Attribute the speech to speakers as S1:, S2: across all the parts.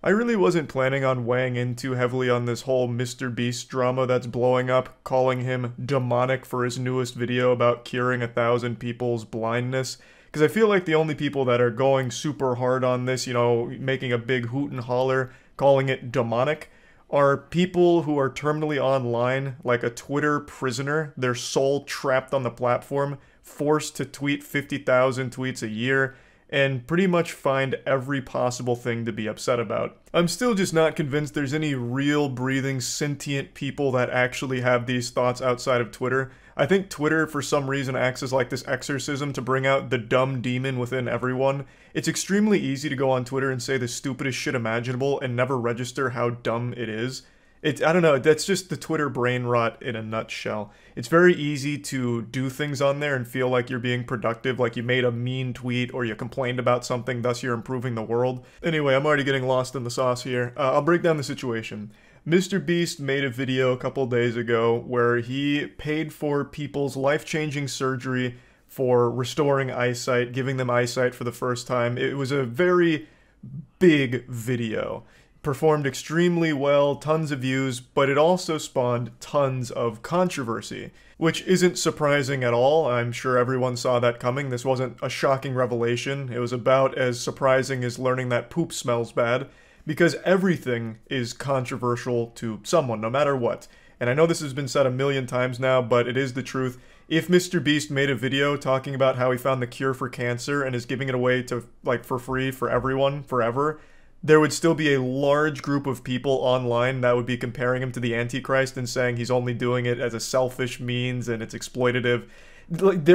S1: I really wasn't planning on weighing in too heavily on this whole MrBeast drama that's blowing up, calling him demonic for his newest video about curing 1,000 people's blindness. Because I feel like the only people that are going super hard on this, you know, making a big hoot and holler, calling it demonic, are people who are terminally online, like a Twitter prisoner, their soul trapped on the platform, forced to tweet 50,000 tweets a year, and pretty much find every possible thing to be upset about. I'm still just not convinced there's any real, breathing, sentient people that actually have these thoughts outside of Twitter. I think Twitter, for some reason, acts as like this exorcism to bring out the dumb demon within everyone. It's extremely easy to go on Twitter and say the stupidest shit imaginable and never register how dumb it is. I don't know, that's just the Twitter brain rot in a nutshell. It's very easy to do things on there and feel like you're being productive, like you made a mean tweet or you complained about something, thus you're improving the world. Anyway, I'm already getting lost in the sauce here. I'll break down the situation. MrBeast made a video a couple days ago where he paid for people's life-changing surgery for restoring eyesight, giving them eyesight for the first time. It was a very big video. Performed extremely well, tons of views, but it also spawned tons of controversy, which isn't surprising at all. I'm sure everyone saw that coming. This wasn't a shocking revelation. It was about as surprising as learning that poop smells bad, because everything is controversial to someone, no matter what. And I know this has been said a million times now, but it is the truth. If MrBeast made a video talking about how he found the cure for cancer and is giving it away to, like, for free for everyone, forever, there would still be a large group of people online that would be comparing him to the Antichrist and saying he's only doing it as a selfish means and it's exploitative. Like,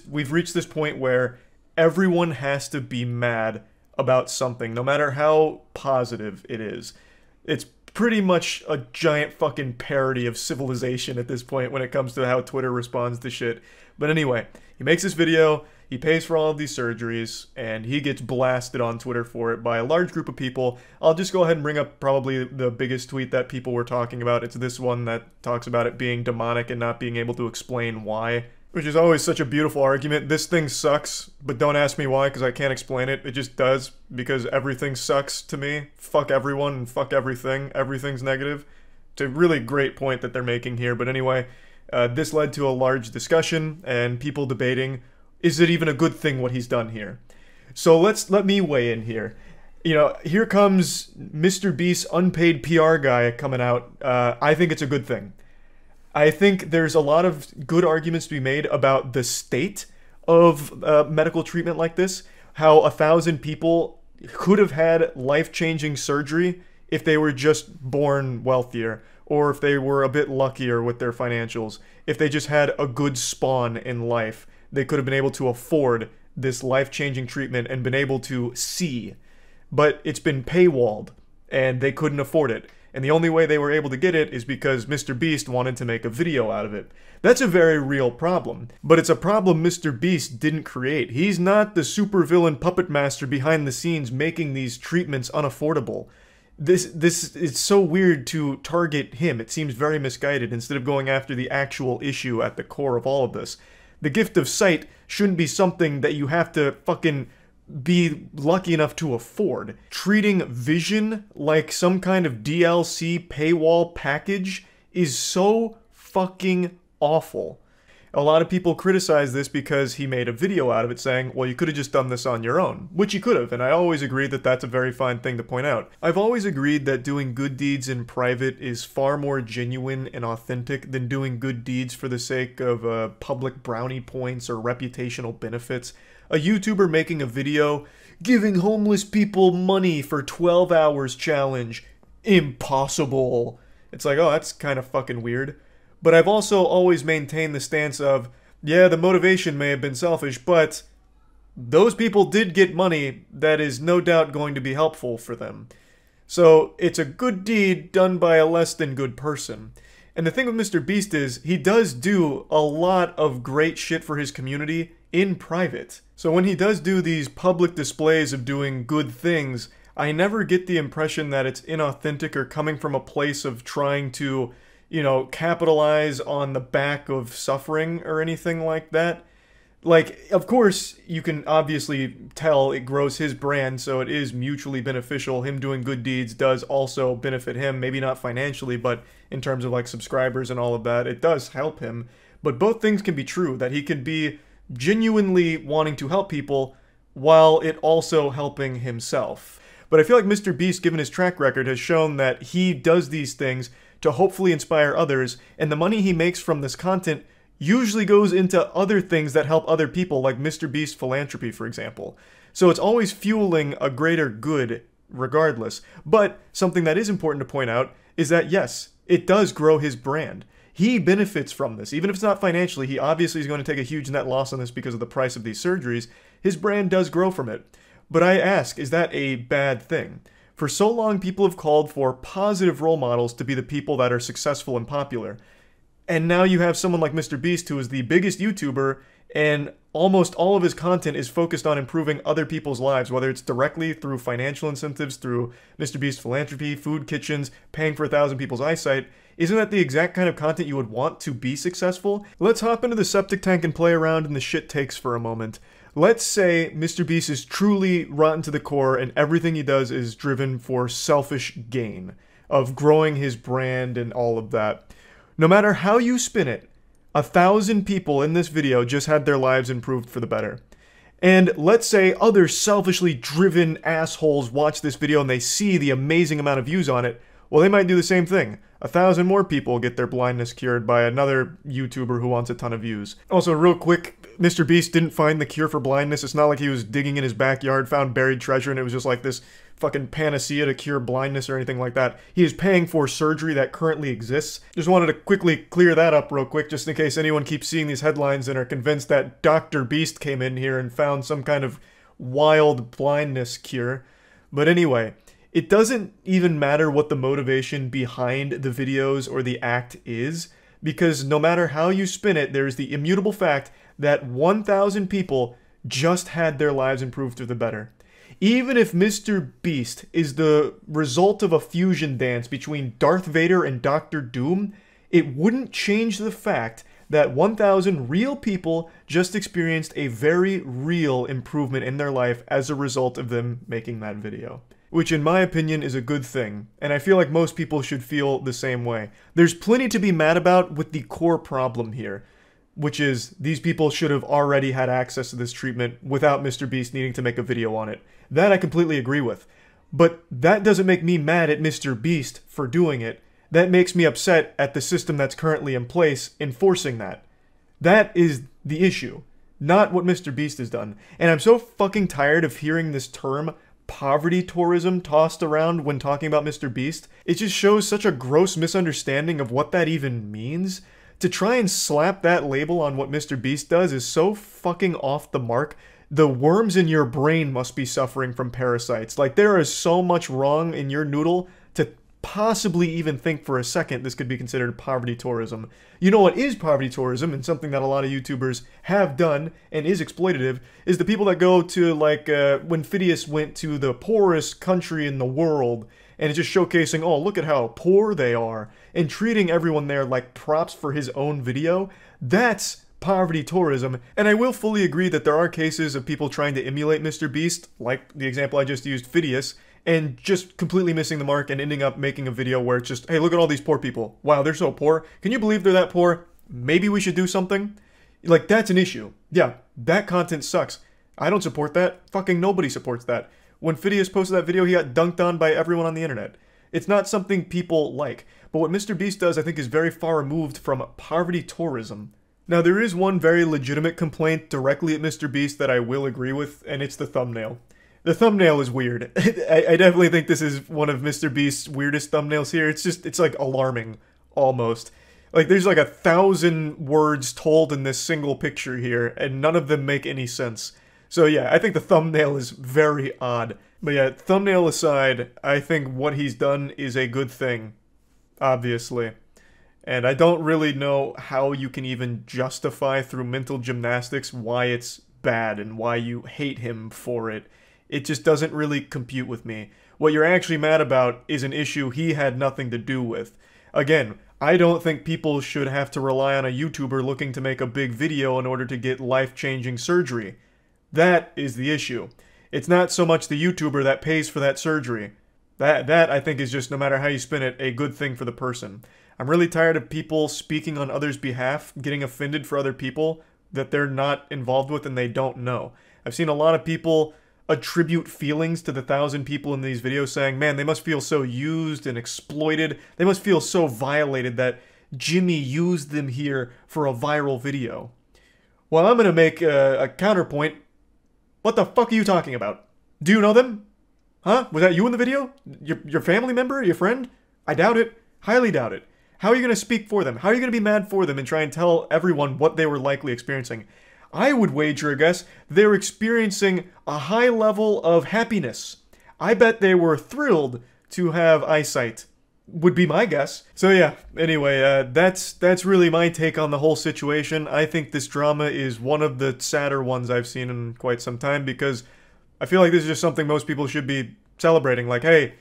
S1: we've reached this point where everyone has to be mad about something, no matter how positive it is. It's pretty much a giant fucking parody of civilization at this point when it comes to how Twitter responds to shit. But anyway, he makes this video, he pays for all of these surgeries, and he gets blasted on Twitter for it by a large group of people. I'll just go ahead and bring up probably the biggest tweet that people were talking about. It's this one that talks about it being demonic and not being able to explain why, which is always such a beautiful argument. This thing sucks, but don't ask me why, because I can't explain it. It just does, because everything sucks to me. Fuck everyone and fuck everything. Everything's negative. It's a really great point that they're making here, but anyway, this led to a large discussion and people debating, is it even a good thing what he's done here? So let me weigh in here. You know, here comes MrBeast's unpaid PR guy coming out. I think it's a good thing. I think there's a lot of good arguments to be made about the state of medical treatment like this. How 1,000 people could have had life-changing surgery if they were just born wealthier, or if they were a bit luckier with their financials, if they just had a good spawn in life. They could have been able to afford this life-changing treatment and been able to see. But it's been paywalled, and they couldn't afford it. And the only way they were able to get it is because MrBeast wanted to make a video out of it. That's a very real problem. But it's a problem MrBeast didn't create. He's not the supervillain puppet master behind the scenes making these treatments unaffordable. This is so weird to target him. It seems very misguided instead of going after the actual issue at the core of all of this. The gift of sight shouldn't be something that you have to fucking be lucky enough to afford. Treating vision like some kind of DLC paywall package is so fucking awful. A lot of people criticize this because he made a video out of it saying, well, you could have just done this on your own, which you could have, and I always agree that that's a very fine thing to point out. I've always agreed that doing good deeds in private is far more genuine and authentic than doing good deeds for the sake of public brownie points or reputational benefits. A YouTuber making a video, giving homeless people money for 12 hours challenge. Impossible. It's like, oh, that's kind of fucking weird. But I've also always maintained the stance of, yeah, the motivation may have been selfish, but those people did get money that is no doubt going to be helpful for them. So it's a good deed done by a less than good person. And the thing with MrBeast is, he does do a lot of great shit for his community in private. So when he does do these public displays of doing good things, I never get the impression that it's inauthentic or coming from a place of trying to, you know, capitalize on the back of suffering or anything like that. Like, of course, you can obviously tell it grows his brand, so it is mutually beneficial. Him doing good deeds does also benefit him, maybe not financially, but in terms of like subscribers and all of that, it does help him. But both things can be true, that he can be genuinely wanting to help people while it also helping himself. But I feel like MrBeast, given his track record, has shown that he does these things to hopefully inspire others, and the money he makes from this content usually goes into other things that help other people, like MrBeast philanthropy, for example. So it's always fueling a greater good regardless. But something that is important to point out is that, yes, it does grow his brand. He benefits from this. Even if it's not financially, he obviously is going to take a huge net loss on this because of the price of these surgeries. His brand does grow from it. But I ask, is that a bad thing? For so long, people have called for positive role models to be the people that are successful and popular. And now you have someone like MrBeast, who is the biggest YouTuber, and almost all of his content is focused on improving other people's lives, whether it's directly through financial incentives, through MrBeast philanthropy, food kitchens, paying for 1,000 people's eyesight. Isn't that the exact kind of content you would want to be successful? Let's hop into the septic tank and play around in the shit takes for a moment. Let's say MrBeast is truly rotten to the core and everything he does is driven for selfish gain, of growing his brand and all of that. No matter how you spin it, 1,000 people in this video just had their lives improved for the better. And let's say other selfishly driven assholes watch this video and they see the amazing amount of views on it. Well, they might do the same thing. 1,000 more people get their blindness cured by another YouTuber who wants a ton of views. Also, real quick, MrBeast didn't find the cure for blindness. It's not like he was digging in his backyard, found buried treasure, and it was just like this fucking panacea to cure blindness or anything like that. He is paying for surgery that currently exists. Just wanted to quickly clear that up real quick, just in case anyone keeps seeing these headlines and are convinced that Dr. Beast came in here and found some kind of wild blindness cure. But anyway, it doesn't even matter what the motivation behind the videos or the act is, because no matter how you spin it, there's the immutable fact that 1,000 people just had their lives improved for the better. Even if MrBeast is the result of a fusion dance between Darth Vader and Doctor Doom, it wouldn't change the fact that 1,000 real people just experienced a very real improvement in their life as a result of them making that video. Which in my opinion is a good thing, and I feel like most people should feel the same way. There's plenty to be mad about with the core problem here, which is these people should have already had access to this treatment without MrBeast needing to make a video on it. That I completely agree with. But that doesn't make me mad at MrBeast for doing it. That makes me upset at the system that's currently in place enforcing that. That is the issue, not what MrBeast has done. And I'm so fucking tired of hearing this term poverty tourism tossed around when talking about MrBeast. It just shows such a gross misunderstanding of what that even means. To try and slap that label on what MrBeast does is so fucking off the mark. The worms in your brain must be suffering from parasites. Like, there is so much wrong in your noodle to possibly even think for a second this could be considered poverty tourism. You know what is poverty tourism, and something that a lot of YouTubers have done and is exploitative, is the people that go to, like, when Phidias went to the poorest country in the world, and it's just showcasing, oh, look at how poor they are, and treating everyone there like props for his own video. That's poverty tourism, and I will fully agree that there are cases of people trying to emulate MrBeast, like the example I just used, Phidias, and just completely missing the mark and ending up making a video where it's just, hey, look at all these poor people. Wow, they're so poor. Can you believe they're that poor? Maybe we should do something? Like, that's an issue. Yeah, that content sucks. I don't support that. Fucking nobody supports that. When Phidias posted that video, he got dunked on by everyone on the internet. It's not something people like. But what MrBeast does, I think, is very far removed from poverty tourism. Now, there is one very legitimate complaint directly at MrBeast that I will agree with, and it's the thumbnail. The thumbnail is weird. I definitely think this is one of MrBeast's weirdest thumbnails here. It's like alarming, almost. Like, there's like 1,000 words told in this single picture here, and none of them make any sense. So yeah, I think the thumbnail is very odd. But yeah, thumbnail aside, I think what he's done is a good thing, obviously. And I don't really know how you can even justify through mental gymnastics why it's bad and why you hate him for it. It just doesn't really compute with me. What you're actually mad about is an issue he had nothing to do with. Again, I don't think people should have to rely on a YouTuber looking to make a big video in order to get life-changing surgery. That is the issue. It's not so much the YouTuber that pays for that surgery. That I think is just, no matter how you spin it, a good thing for the person. I'm really tired of people speaking on others' behalf, getting offended for other people that they're not involved with and they don't know. I've seen a lot of people attribute feelings to the 1,000 people in these videos, saying, man, they must feel so used and exploited. They must feel so violated that Jimmy used them here for a viral video. Well, I'm going to make a counterpoint. What the fuck are you talking about? Do you know them? Huh? Was that you in the video? Your family member? Your friend? I doubt it. Highly doubt it. How are you going to speak for them? How are you going to be mad for them and try and tell everyone what they were likely experiencing? I would wager a guess they were experiencing a high level of happiness. I bet they were thrilled to have eyesight, would be my guess. So yeah, anyway, that's really my take on the whole situation. I think this drama is one of the sadder ones I've seen in quite some time, because I feel like this is just something most people should be celebrating. Like, hey,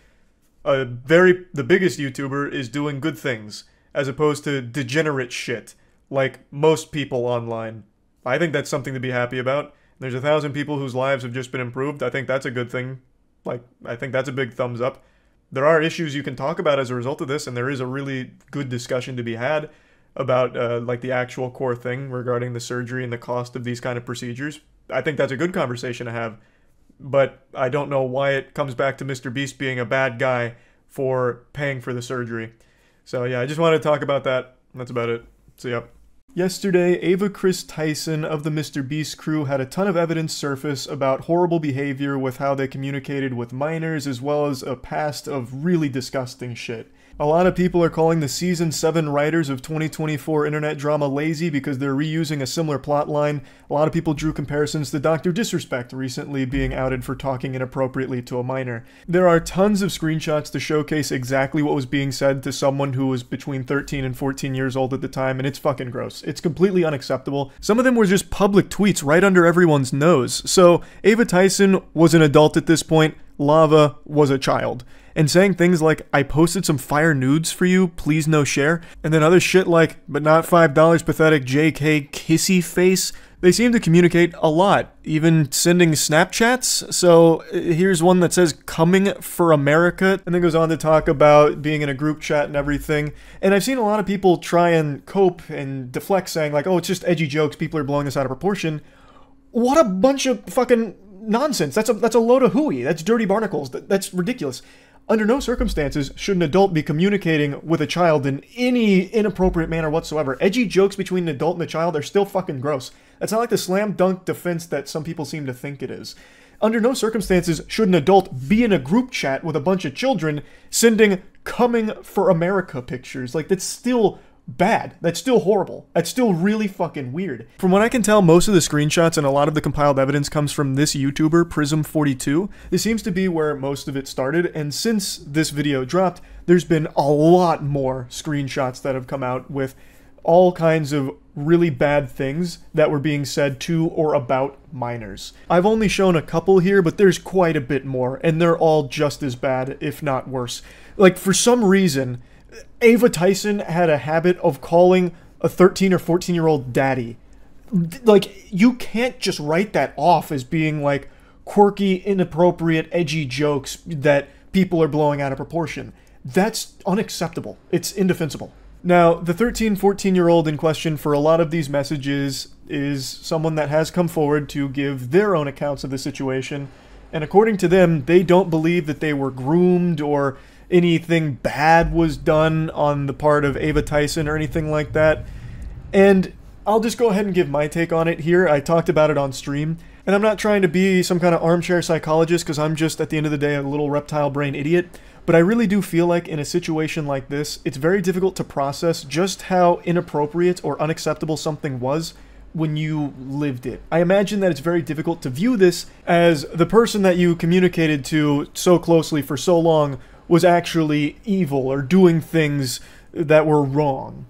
S1: the biggest YouTuber is doing good things, as opposed to degenerate shit, like most people online. I think that's something to be happy about. There's 1,000 people whose lives have just been improved. I think that's a good thing. Like, I think that's a big thumbs up. There are issues you can talk about as a result of this, and there is a really good discussion to be had about, like, the actual core thing regarding the surgery and the cost of these kind of procedures. I think that's a good conversation to have, but I don't know why it comes back to MrBeast being a bad guy for paying for the surgery. So yeah, I just wanted to talk about that. That's about it. See ya. Yesterday, Ava Kris Tyson of the MrBeast crew had a ton of evidence surface about horrible behavior with how they communicated with minors, as well as a past of really disgusting shit. A lot of people are calling the Season 7 writers of 2024 internet drama lazy because they're reusing a similar plotline. A lot of people drew comparisons to Dr. Disrespect recently being outed for talking inappropriately to a minor. There are tons of screenshots to showcase exactly what was being said to someone who was between 13 and 14 years old at the time, and it's fucking gross. It's completely unacceptable. Some of them were just public tweets right under everyone's nose. So, Ava Tyson was an adult at this point, Lava was a child. And saying things like, I posted some fire nudes for you, please no share, and then other shit like, but not $5 pathetic JK kissy face, they seem to communicate a lot, even sending Snapchats. So here's one that says, coming for America, and then goes on to talk about being in a group chat and everything. And I've seen a lot of people try and cope and deflect, saying like, oh, it's just edgy jokes, people are blowing this out of proportion. What a bunch of fucking nonsense. That's a load of hooey. That's dirty barnacles. That's ridiculous. Under no circumstances should an adult be communicating with a child in any inappropriate manner whatsoever. Edgy jokes between an adult and a child are still fucking gross. That's not like the slam dunk defense that some people seem to think it is. Under no circumstances should an adult be in a group chat with a bunch of children sending coming for America pictures. Like, that's still bad. That's still horrible. That's still really fucking weird. From what I can tell, most of the screenshots and a lot of the compiled evidence comes from this YouTuber, Prism42. This seems to be where most of it started, and since this video dropped, there's been a lot more screenshots that have come out with all kinds of really bad things that were being said to or about minors. I've only shown a couple here, but there's quite a bit more, and they're all just as bad, if not worse. Like, for some reason, Ava Tyson had a habit of calling a 13 or 14-year-old daddy. Like, you can't just write that off as being like quirky, inappropriate, edgy jokes that people are blowing out of proportion. That's unacceptable. It's indefensible. Now, the 13, 14-year-old in question for a lot of these messages is someone that has come forward to give their own accounts of the situation, and according to them, they don't believe that they were groomed or anything bad was done on the part of Ava Tyson or anything like that. And I'll just go ahead and give my take on it here. I talked about it on stream, and I'm not trying to be some kind of armchair psychologist, because I'm just, at the end of the day, a little reptile brain idiot. But I really do feel like in a situation like this, it's very difficult to process just how inappropriate or unacceptable something was when you lived it. I imagine that it's very difficult to view this as the person that you communicated to so closely for so long was actually evil or doing things that were wrong.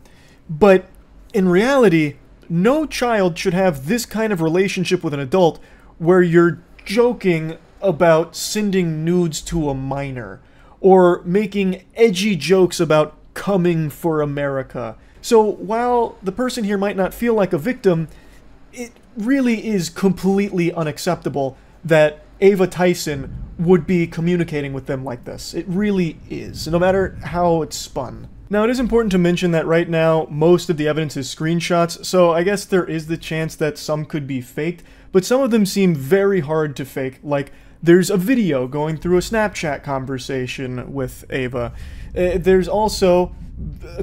S1: But in reality, no child should have this kind of relationship with an adult where you're joking about sending nudes to a minor or making edgy jokes about coming for America. So while the person here might not feel like a victim, it really is completely unacceptable that Ava Tyson would be communicating with them like this. It really is, no matter how it's spun. Now, it is important to mention that right now, most of the evidence is screenshots, so I guess there is the chance that some could be faked, but some of them seem very hard to fake, like there's a video going through a Snapchat conversation with Ava. There's also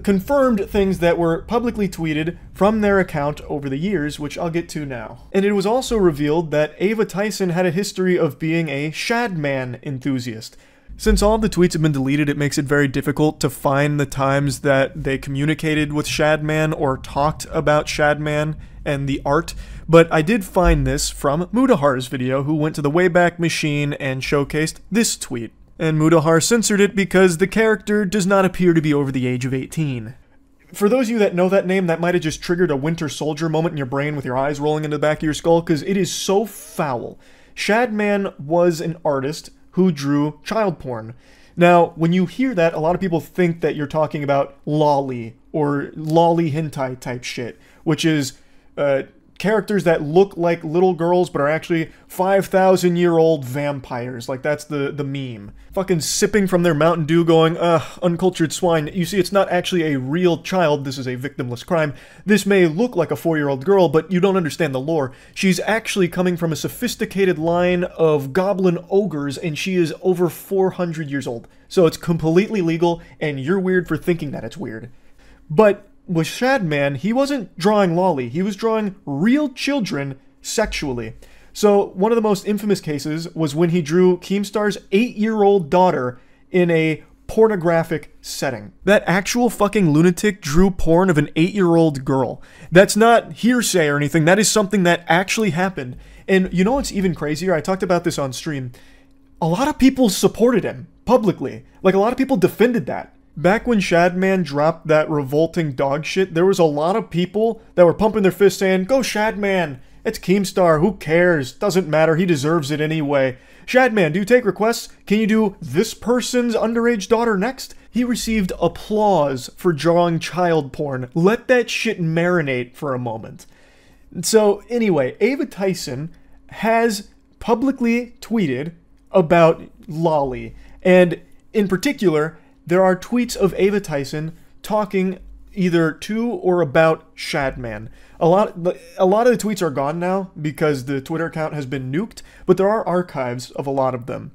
S1: confirmed things that were publicly tweeted from their account over the years, which I'll get to now. And it was also revealed that Ava Tyson had a history of being a Shadman enthusiast. Since all of the tweets have been deleted, it makes it very difficult to find the times that they communicated with Shadman or talked about Shadman and the art, but I did find this from Mudahar's video, who went to the Wayback Machine and showcased this tweet. And Mudahar censored it because the character does not appear to be over the age of 18. For those of you that know that name, that might have just triggered a Winter Soldier moment in your brain with your eyes rolling into the back of your skull, because it is so foul. Shadman was an artist who drew child porn. Now, when you hear that, a lot of people think that you're talking about lolly or lolly hentai type shit, which is characters that look like little girls but are actually 5,000-year-old vampires. Like, that's the meme. Fucking sipping from their Mountain Dew going, uncultured swine. You see, it's not actually a real child. This is a victimless crime. This may look like a 4-year-old girl, but you don't understand the lore. She's actually coming from a sophisticated line of goblin ogres, and she is over 400 years old. So it's completely legal, and you're weird for thinking that it's weird. But with Shadman, he wasn't drawing lolly, he was drawing real children sexually. So one of the most infamous cases was when he drew Keemstar's 8-year-old daughter in a pornographic setting. That actual fucking lunatic drew porn of an 8-year-old girl. That's not hearsay or anything, that is something that actually happened. And you know what's even crazier? I talked about this on stream. A lot of people supported him publicly. Like, a lot of people defended that. Back when Shadman dropped that revolting dog shit, there was a lot of people that were pumping their fists saying, "Go Shadman! It's Keemstar, who cares? Doesn't matter, he deserves it anyway. Shadman, do you take requests? Can you do this person's underage daughter next?" He received applause for drawing child porn. Let that shit marinate for a moment. So anyway, Ava Tyson has publicly tweeted about lolly, and in particular, there are tweets of Ava Tyson talking either to or about Shadman. A lot of the tweets are gone now because the Twitter account has been nuked, but there are archives of a lot of them.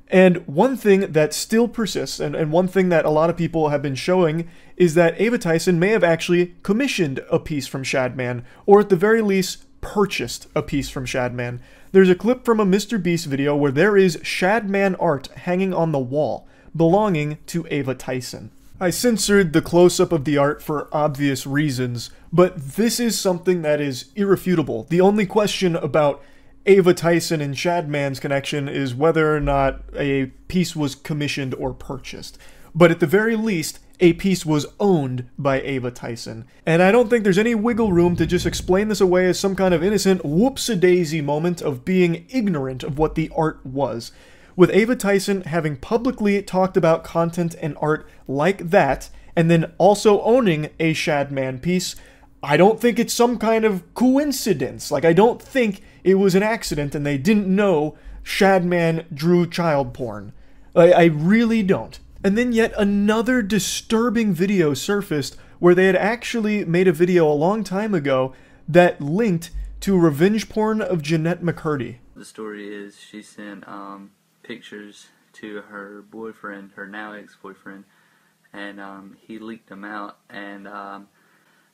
S1: And one thing that still persists, and one thing that a lot of people have been showing, is that Ava Tyson may have actually commissioned a piece from Shadman, or at the very least, purchased a piece from Shadman. There's a clip from a MrBeast video where there is Shadman art hanging on the wall, belonging to Ava Tyson. I censored the close-up of the art for obvious reasons, but this is something that is irrefutable. The only question about Ava Tyson and Shadman's connection is whether or not a piece was commissioned or purchased. But at the very least, a piece was owned by Ava Tyson. And I don't think there's any wiggle room to just explain this away as some kind of innocent whoops-a-daisy moment of being ignorant of what the art was. With Ava Tyson having publicly talked about content and art like that, and then also owning a Shadman piece, I don't think it's some kind of coincidence. Like, I don't think it was an accident and they didn't know Shadman drew child porn. I really don't. And then yet another disturbing video surfaced where they had actually made a video a long time ago that linked to revenge porn of Jeanette McCurdy.
S2: The story is she sent pictures to her boyfriend, her now ex-boyfriend, and he leaked them out, and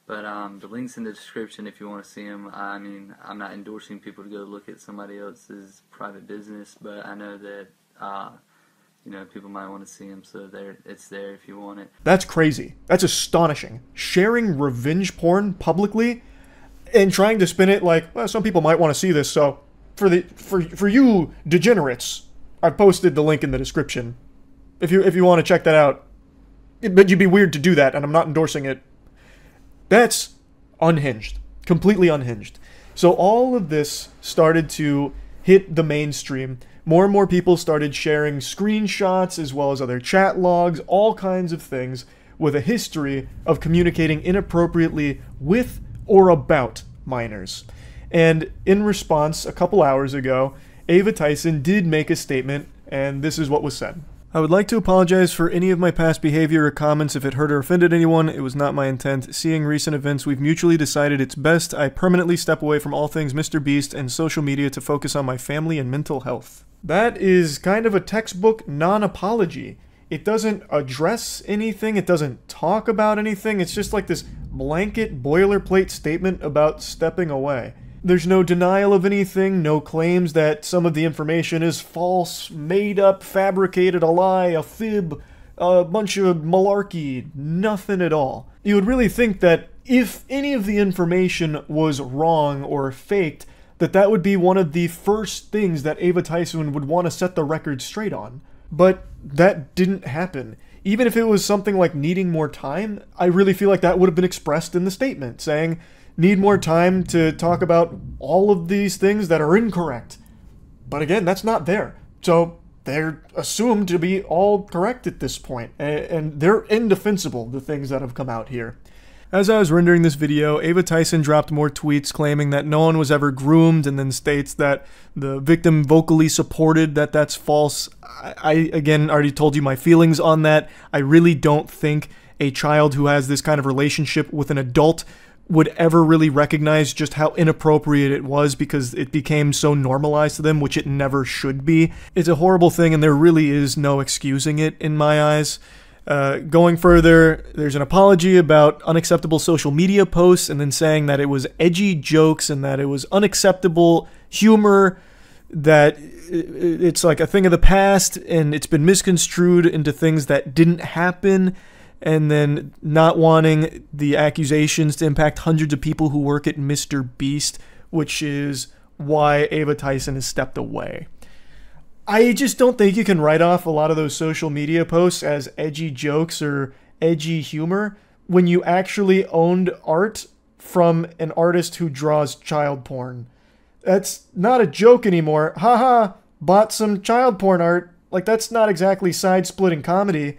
S2: but the link's in the description if you want to see them. I mean, I'm not endorsing people to go look at somebody else's private business, but I know that you know, people might want to see them, so it's there if you want it.
S1: That's crazy. That's astonishing. Sharing revenge porn publicly and trying to spin it like, well, some people might want to see this, so for you degenerates, I've posted the link in the description. If you want to check that out. But you'd be weird to do that, and I'm not endorsing it. That's unhinged. Completely unhinged. So all of this started to hit the mainstream. More and more people started sharing screenshots as well as other chat logs, all kinds of things, with a history of communicating inappropriately with or about minors. And in response, a couple hours ago, Ava Tyson did make a statement, and this is what was said. I would like to apologize for any of my past behavior or comments if it hurt or offended anyone. It was not my intent. Seeing recent events, we've mutually decided it's best I permanently step away from all things MrBeast and social media to focus on my family and mental health. That is kind of a textbook non-apology. It doesn't address anything. It doesn't talk about anything. It's just like this blanket boilerplate statement about stepping away. There's no denial of anything, no claims that some of the information is false, made up, fabricated, a lie, a fib, a bunch of malarkey, nothing at all. You would really think that if any of the information was wrong or faked, that would be one of the first things that Ava Tyson would want to set the record straight on. But that didn't happen. Even if it was something like needing more time, I really feel like that would have been expressed in the statement, saying, need more time to talk about all of these things that are incorrect. But again, that's not there. So they're assumed to be all correct at this point, and they're indefensible, the things that have come out here. As I was rendering this video, Ava Tyson dropped more tweets claiming that no one was ever groomed, and then states that the victim vocally supported that that's false. I again, already told you my feelings on that. I really don't think a child who has this kind of relationship with an adult would ever really recognize just how inappropriate it was, because it became so normalized to them, which it never should be. It's a horrible thing, and there really is no excusing it in my eyes. Going further, there's an apology about unacceptable social media posts, and then saying that it was edgy jokes and that it was unacceptable humor, that it's like a thing of the past and it's been misconstrued into things that didn't happen, and then not wanting the accusations to impact hundreds of people who work at MrBeast, which is why Ava Tyson has stepped away. I just don't think you can write off a lot of those social media posts as edgy jokes or edgy humor when you actually owned art from an artist who draws child porn. That's not a joke anymore. Haha, bought some child porn art. Like, that's not exactly side-splitting comedy.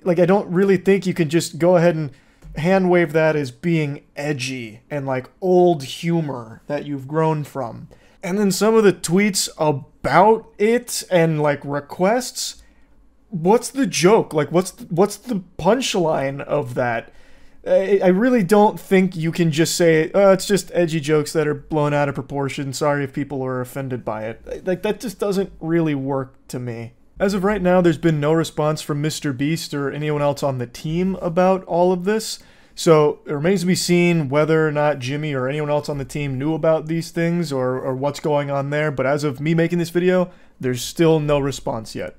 S1: Like, I don't really think you can just go ahead and hand wave that as being edgy and like old humor that you've grown from. And then some of the tweets about it and like requests, what's the joke? Like, what's the punchline of that? I really don't think you can just say, oh, it's just edgy jokes that are blown out of proportion. Sorry if people are offended by it. Like, that just doesn't really work to me. As of right now, there's been no response from MrBeast or anyone else on the team about all of this. So it remains to be seen whether or not Jimmy or anyone else on the team knew about these things or what's going on there. But as of me making this video, there's still no response yet.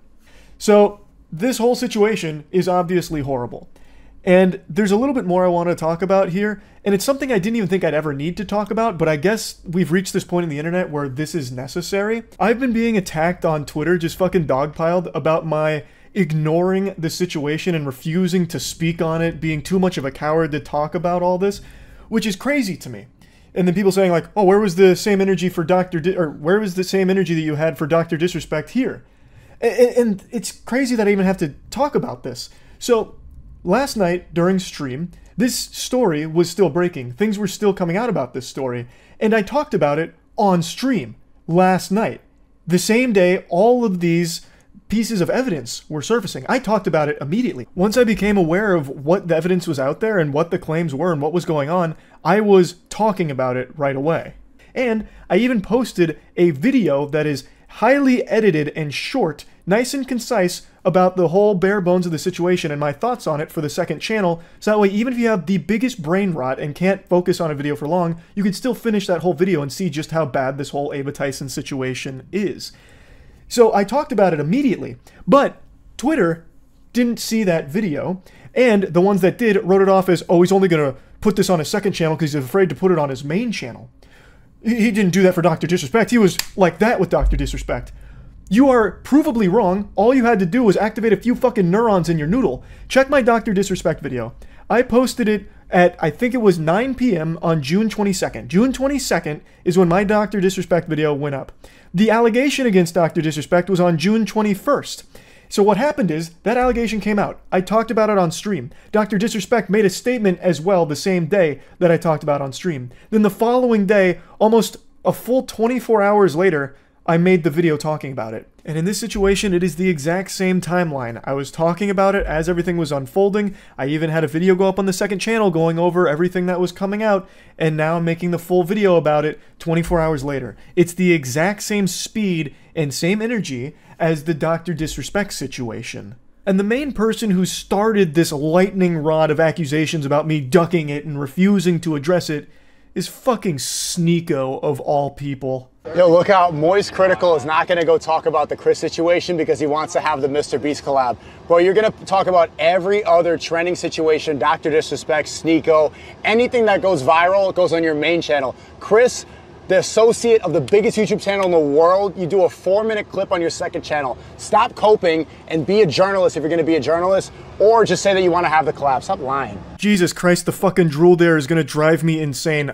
S1: So this whole situation is obviously horrible. And there's a little bit more I want to talk about here, and it's something I didn't even think I'd ever need to talk about, but I guess we've reached this point in the internet where this is necessary. I've been being attacked on Twitter, just fucking dogpiled, about my ignoring the situation and refusing to speak on it, being too much of a coward to talk about all this, which is crazy to me. And then people saying like, oh, where was the same energy for where was the same energy that you had for Dr. Disrespect here? And it's crazy that I even have to talk about this. So last night during stream, this story was still breaking. Things were still coming out about this story. And I talked about it on stream last night. The same day all of these pieces of evidence were surfacing. I talked about it immediately. Once I became aware of what the evidence was out there and what the claims were and what was going on, I was talking about it right away. And I even posted a video that is highly edited and short, nice and concise, about the whole bare bones of the situation and my thoughts on it for the second channel, so that way even if you have the biggest brain rot and can't focus on a video for long, you can still finish that whole video and see just how bad this whole Ava Tyson situation is. So I talked about it immediately, but Twitter didn't see that video, and the ones that did wrote it off as, oh, he's only going to put this on his second channel because he's afraid to put it on his main channel. He didn't do that for Dr. Disrespect. He was like that with Dr. Disrespect. You are provably wrong. All you had to do was activate a few fucking neurons in your noodle. Check my Dr. Disrespect video. I posted it at, I think it was 9 p.m. on June 22nd. June 22nd is when my Dr. Disrespect video went up. The allegation against Dr. Disrespect was on June 21st. So what happened is, that allegation came out. I talked about it on stream. Dr. Disrespect made a statement as well the same day that I talked about on stream. Then the following day, almost a full 24 hours later, I made the video talking about it. And in this situation, it is the exact same timeline. I was talking about it as everything was unfolding. I even had a video go up on the second channel going over everything that was coming out, and now I'm making the full video about it 24 hours later. It's the exact same speed and same energy as the Dr. Disrespect situation. And the main person who started this lightning rod of accusations about me ducking it and refusing to address it is fucking Sneeko of all people.
S3: Yo, look out, Moist Critical is not going to go talk about the Kris situation because he wants to have the MrBeast collab. Bro, you're going to talk about every other trending situation, Dr. Disrespect, Sneeko, anything that goes viral goes on your main channel. Kris, the associate of the biggest YouTube channel in the world, you do a 4-minute clip on your second channel. Stop coping and be a journalist if you're going to be a journalist, or just say that you want to have the collab. Stop lying.
S1: Jesus Christ, the fucking drool there is gonna drive me insane.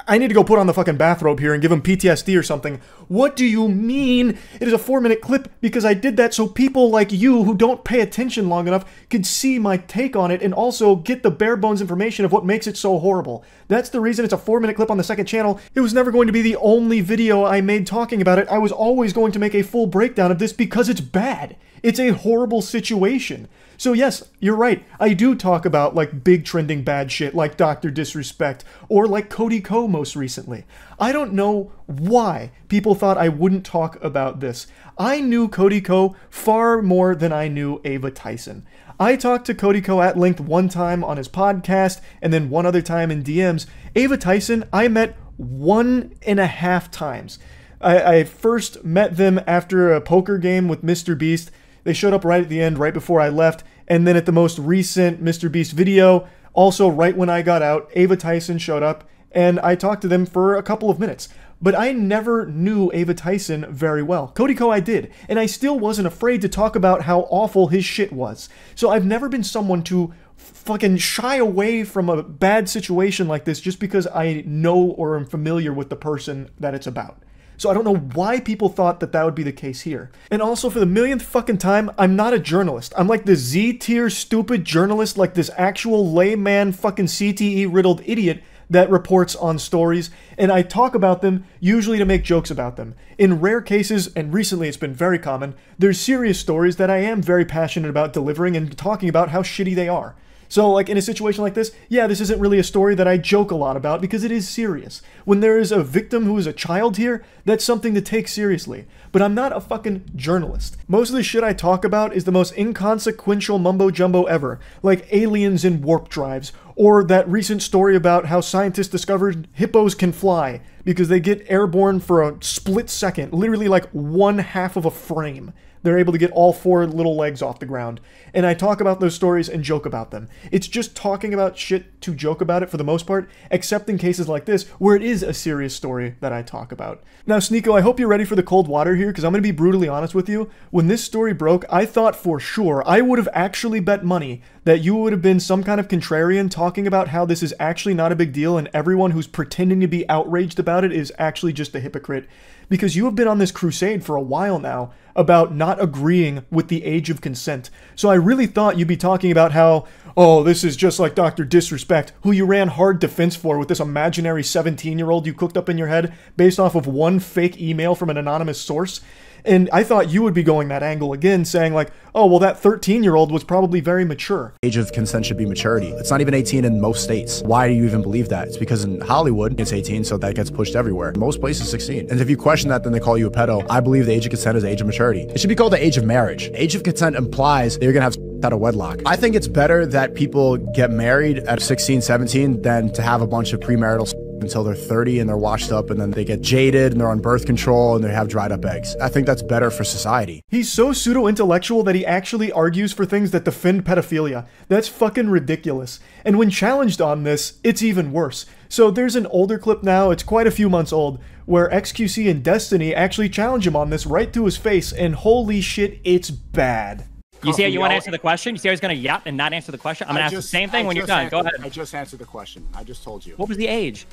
S1: I need to go put on the fucking bathrobe here and give him PTSD or something. What do you mean it is a 4-minute clip? Because I did that so people like you who don't pay attention long enough could see my take on it and also get the bare bones information of what makes it so horrible. That's the reason it's a 4-minute clip on the second channel. It was never going to be the only video I made talking about it. I was always going to make a full breakdown of this because it's bad. It's a horrible situation. So yes, you're right. I do talk about like big trending bad shit like Dr. Disrespect or like Cody Ko most recently. I don't know why people thought I wouldn't talk about this. I knew Cody Ko far more than I knew Ava Tyson. I talked to Cody Ko at length one time on his podcast and then one other time in DMs. Ava Tyson, I met 1.5 times. I first met them after a poker game with MrBeast. They showed up right at the end, right before I left. And then at the most recent MrBeast video, also right when I got out, Ava Tyson showed up and I talked to them for a couple of minutes. But I never knew Ava Tyson very well. Cody Ko I did, and I still wasn't afraid to talk about how awful his shit was. So I've never been someone to fucking shy away from a bad situation like this just because I know or am familiar with the person that it's about. So I don't know why people thought that that would be the case here. And also, for the millionth fucking time, I'm not a journalist. I'm like the Z-tier stupid journalist, like this actual layman fucking CTE-riddled idiot that reports on stories, and I talk about them usually to make jokes about them. In rare cases, and recently it's been very common, there's serious stories that I am very passionate about delivering and talking about how shitty they are. So, like, in a situation like this, yeah, this isn't really a story that I joke a lot about because it is serious. When there is a victim who is a child here, that's something to take seriously. But I'm not a fucking journalist. Most of the shit I talk about is the most inconsequential mumbo-jumbo ever, like aliens in warp drives, or that recent story about how scientists discovered hippos can fly because they get airborne for a split second, literally like 1/2 of a frame. They're able to get all 4 little legs off the ground. And I talk about those stories and joke about them. It's just talking about shit to joke about it for the most part, except in cases like this, where it is a serious story that I talk about. Now, Sneeko, I hope you're ready for the cold water here, because I'm going to be brutally honest with you. When this story broke, I thought for sure I would have actually bet money that you would have been some kind of contrarian talking about how this is actually not a big deal and everyone who's pretending to be outraged about it is actually just a hypocrite. Because you have been on this crusade for a while now about not agreeing with the age of consent. So I really thought you'd be talking about how, oh, this is just like Dr. Disrespect, who you ran hard defense for with this imaginary 17-year-old you cooked up in your head based off of one fake email from an anonymous source. And I thought you would be going that angle again, saying like, oh, well, that 13-year-old was probably very mature.
S4: Age of consent should be maturity. It's not even 18 in most states. Why do you even believe that? It's because in Hollywood, it's 18, so that gets pushed everywhere. Most places, 16. And if you question that, then they call you a pedo. I believe the age of consent is the age of maturity. It should be called the age of marriage. Age of consent implies that you're gonna have out of wedlock. I think it's better that people get married at 16, 17 than to have a bunch of premarital until they're 30 and they're washed up and then they get jaded and they're on birth control and they have dried up eggs. I think that's better for society.
S1: He's so pseudo-intellectual that he actually argues for things that defend pedophilia. That's fucking ridiculous. And when challenged on this, it's even worse. So there's an older clip now, it's quite a few months old, where XQC and Destiny actually challenge him on this right to his face, and holy shit, it's bad.
S5: You see how you want to answer the question? You see how he's going to yap and not answer the question? I'm going to ask the same thing when you're done. Go ahead.
S3: I just answered the question. I just told you.
S5: What was the age?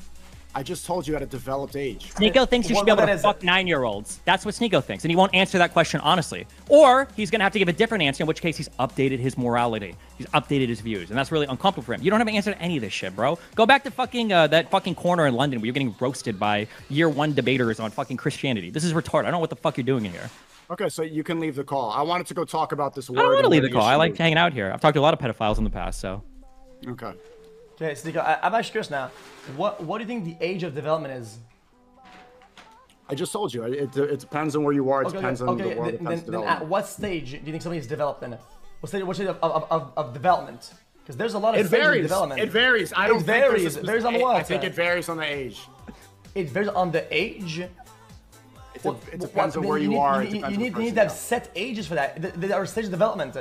S4: I just told you at a developed age.
S5: Sneeko thinks you should be able to fuck 9-year-olds. That's what Sneeko thinks, and he won't answer that question honestly. Or he's gonna have to give a different answer, in which case he's updated his morality. He's updated his views, and that's really uncomfortable for him. You don't have an answer to any of this shit, bro. Go back to fucking that fucking corner in London where you're getting roasted by year 1 debaters on fucking Christianity. This is retarded. I don't know what the fuck you're doing in here.
S4: Okay, so you can leave the call. I wanted to go talk about this word.
S5: I don't want to leave the call. I like hanging out here. I've talked to a lot of pedophiles in the past, so.
S4: Okay.
S6: Okay, Sneeko, I'm actually curious now. What do you think the age of development is?
S4: I just told you. It depends on where you are. It depends on the world.
S6: Then at what stage do you think somebody is developed in? What stage of development? Because there's a lot of stages of development.
S4: It varies. I don't think there's a
S6: varies on what?
S4: I think it varies on the age.
S6: It varies on the age?
S4: It depends on where you are.
S6: You need to have set ages for that. There are stages of development.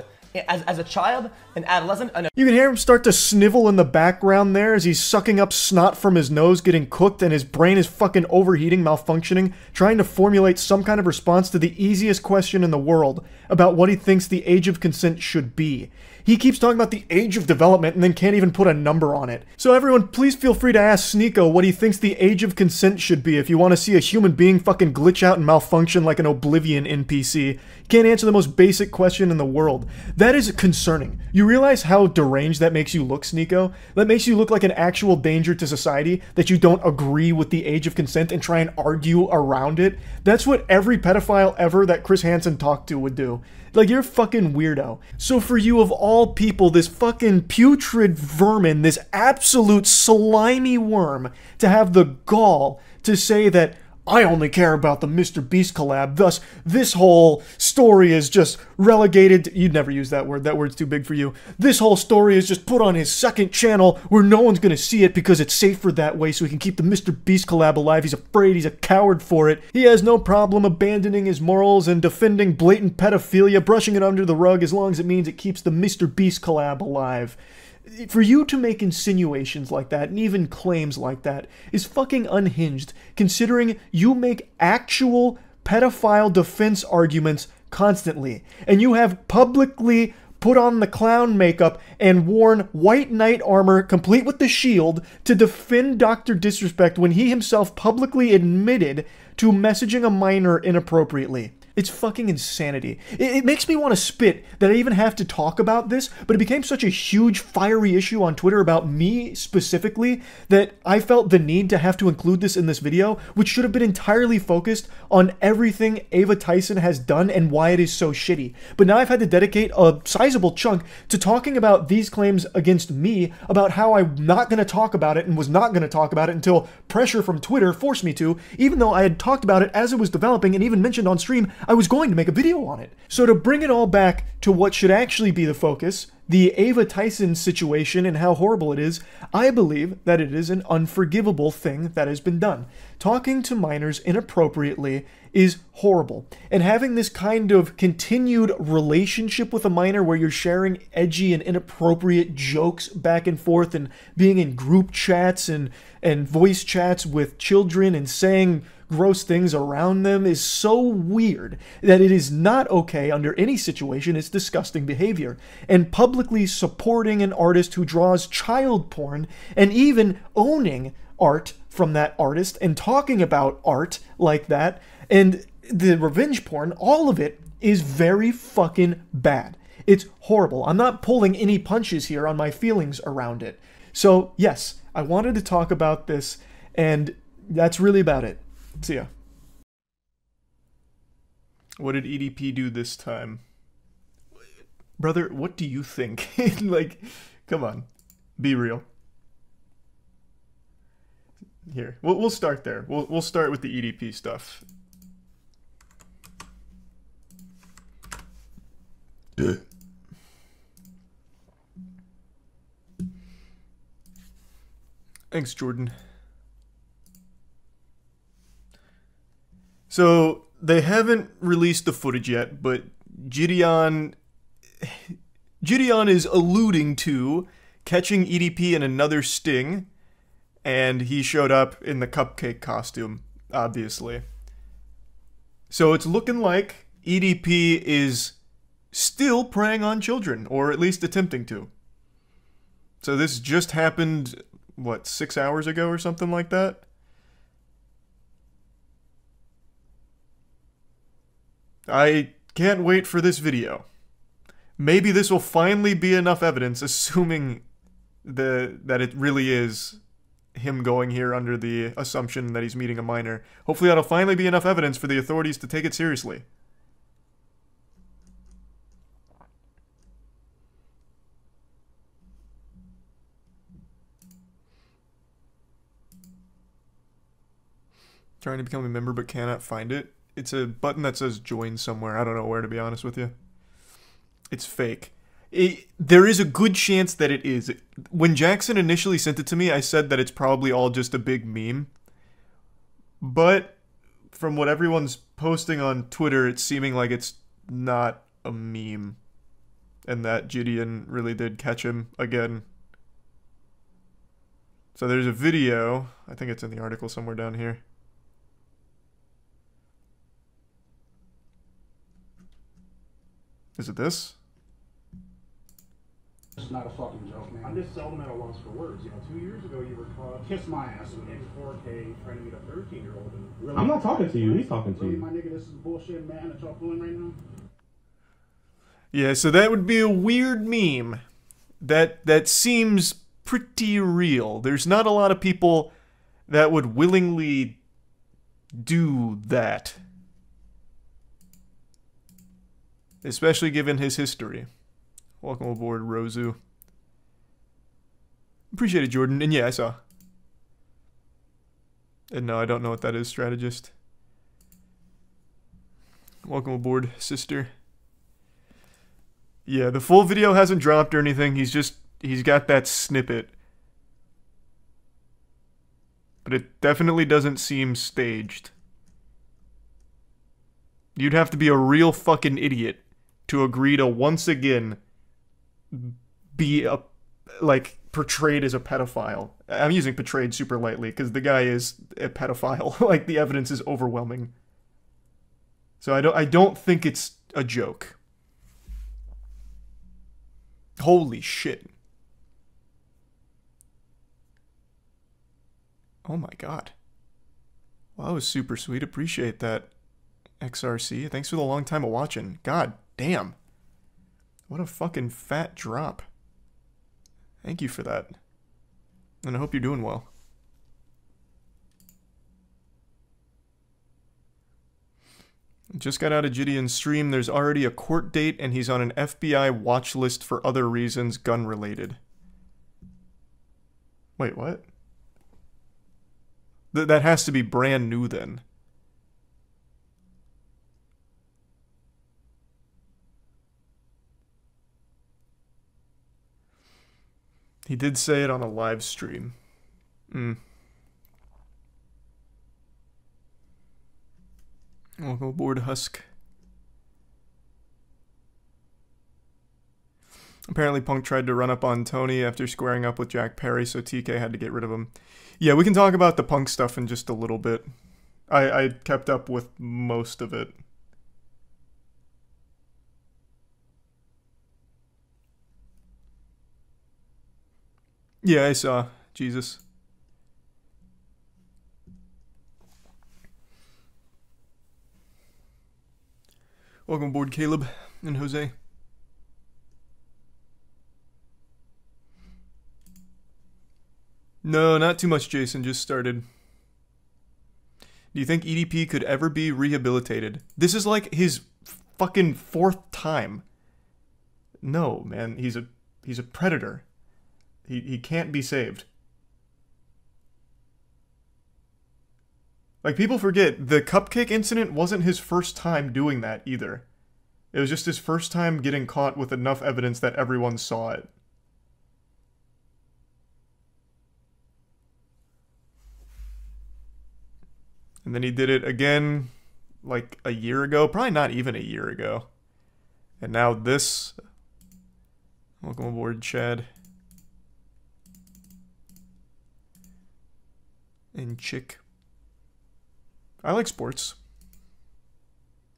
S6: As a child, an adolescent,
S1: You can hear him start to snivel in the background there as he's sucking up snot from his nose, getting cooked, and his brain is fucking overheating, malfunctioning, trying to formulate some kind of response to the easiest question in the world about what he thinks the age of consent should be. He keeps talking about the age of development and then can't even put a number on it. So everyone, please feel free to ask Sneeko what he thinks the age of consent should be if you want to see a human being fucking glitch out and malfunction like an Oblivion NPC. Can't answer the most basic question in the world. That is concerning. You realize how deranged that makes you look, Sneeko? That makes you look like an actual danger to society, that you don't agree with the age of consent and try and argue around it. That's what every pedophile ever that Chris Hansen talked to would do. Like, you're a fucking weirdo. So for you of all people, this fucking putrid vermin, this absolute slimy worm, to have the gall to say that I only care about the MrBeast collab, thus this whole story is just relegated to, you'd never use that word's too big for you. This whole story is just put on his second channel where no one's gonna see it because it's safer that way so he can keep the MrBeast collab alive. He's afraid, he's a coward for it. He has no problem abandoning his morals and defending blatant pedophilia, brushing it under the rug as long as it means it keeps the MrBeast collab alive. For you to make insinuations like that, and even claims like that, is fucking unhinged, considering you make actual pedophile defense arguments constantly, and you have publicly put on the clown makeup and worn white knight armor complete with the shield to defend Dr. Disrespect when he himself publicly admitted to messaging a minor inappropriately. It's fucking insanity. It makes me want to spit that I even have to talk about this, but it became such a huge, fiery issue on Twitter about me specifically that I felt the need to have to include this in this video, which should have been entirely focused on everything Ava Tyson has done and why it is so shitty. But now I've had to dedicate a sizable chunk to talking about these claims against me, about how I'm not going to talk about it and was not going to talk about it until pressure from Twitter forced me to, even though I had talked about it as it was developing and even mentioned on stream I was going to make a video on it. So to bring it all back to what should actually be the focus, the Ava Tyson situation and how horrible it is, I believe that it is an unforgivable thing that has been done. Talking to minors inappropriately is horrible. And having this kind of continued relationship with a minor where you're sharing edgy and inappropriate jokes back and forth and being in group chats and voice chats with children and saying gross things around them is so weird that it is not okay under any situation. It's disgusting behavior. And publicly supporting an artist who draws child porn and even owning art from that artist and talking about art like that and the revenge porn, all of it is very fucking bad. It's horrible. I'm not pulling any punches here on my feelings around it. So yes, I wanted to talk about this, and that's really about it. See ya. What did EDP do this time? Brother, what do you think? Like, come on. Be real. Here, we'll start there. We'll start with the EDP stuff. Thanks, Jordan. So, they haven't released the footage yet, but JiDion is alluding to catching EDP in another sting, and he showed up in the cupcake costume, obviously. So it's looking like EDP is still preying on children, or at least attempting to. So this just happened, what, 6 hours ago or something like that? I can't wait for this video. Maybe this will finally be enough evidence, assuming that it really is him going here under the assumption that he's meeting a minor. Hopefully that'll finally be enough evidence for the authorities to take it seriously. Trying to become a member but cannot find it. It's a button that says join somewhere. I don't know where, to be honest with you. It's fake. There is a good chance that it is. When Jackson initially sent it to me, I said that it's probably all just a big meme. But from what everyone's posting on Twitter, it's seeming like it's not a meme. And that JiDion really did catch him again. So there's a video. I think it's in the article somewhere down here. Is it this?
S7: It's not a fucking joke, man. I'm just seldom at a loss for words. You know, 2 years ago you were caught. Kiss my ass in 4K trying to meet a 13-year-old. Really,
S8: I'm not talking to you. He's talking to
S7: really,
S8: you.
S7: My nigga, this is bullshit, man. That y'all pulling right now.
S1: Yeah, so that would be a weird meme. That seems pretty real. There's not a lot of people that would willingly do that. Especially given his history. Welcome aboard, Rozu. Appreciate it, Jordan. And yeah, I saw. And no, I don't know what that is, strategist. Welcome aboard, sister. Yeah, the full video hasn't dropped or anything. He's got that snippet. But it definitely doesn't seem staged. You'd have to be a real fucking idiot to agree to once again be portrayed as a pedophile. I'm using portrayed super lightly because the guy is a pedophile. Like, the evidence is overwhelming. So I don't think it's a joke. Holy shit. Oh my god. Well, that was super sweet. Appreciate that, XRC. Thanks for the long time of watching. God damn. What a fucking fat drop. Thank you for that. And I hope you're doing well. Just got out of JiDion's stream. There's already a court date and he's on an FBI watch list for other reasons, gun related. Wait, what? That has to be brand new then. He did say it on a live stream. Welcome aboard, Husk. Apparently Punk tried to run up on Tony after squaring up with Jack Perry, so TK had to get rid of him. Yeah, we can talk about the Punk stuff in just a little bit. I kept up with most of it. Yeah, I saw. Jesus. Welcome aboard, Caleb and Jose. No, not too much, Jason. Just started. Do you think EDP could ever be rehabilitated? This is like his fucking 4th time. No, man. He's a predator. He can't be saved. Like, people forget, the cupcake incident wasn't his first time doing that either. It was just his first time getting caught with enough evidence that everyone saw it. And then he did it again, like, a year ago. Probably not even a year ago. And now this. Welcome aboard, Chad. And Chick. I like sports.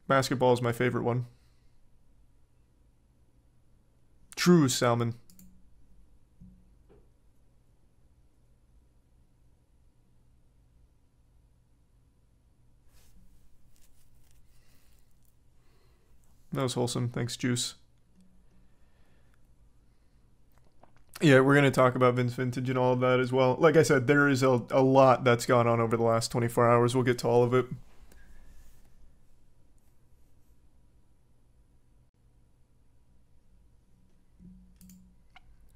S1: Basketball is my favorite one. True, Salmon. That was wholesome. Thanks, Juice. Yeah, we're going to talk about Vince Vintage and all of that as well. Like I said, there is a lot that's gone on over the last 24 hours. We'll get to all of it.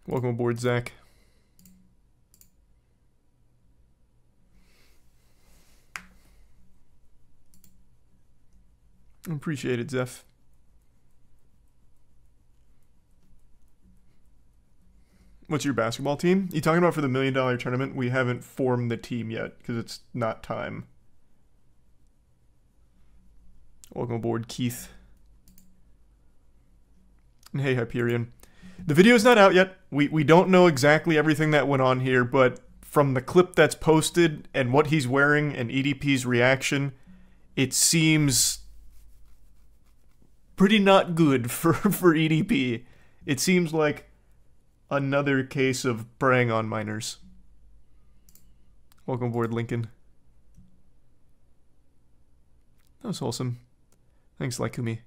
S1: Welcome aboard, Zach. Appreciate it, Zeph. What's your basketball team? You talking about for the $1 million tournament? We haven't formed the team yet because it's not time. Welcome aboard, Keith. And hey, Hyperion. The video's not out yet. We don't know exactly everything that went on here, but from the clip that's posted and what he's wearing and EDP's reaction, it seems pretty not good for EDP. It seems like another case of preying on minors. Welcome aboard, Lincoln. That was wholesome. Thanks, Laikumi.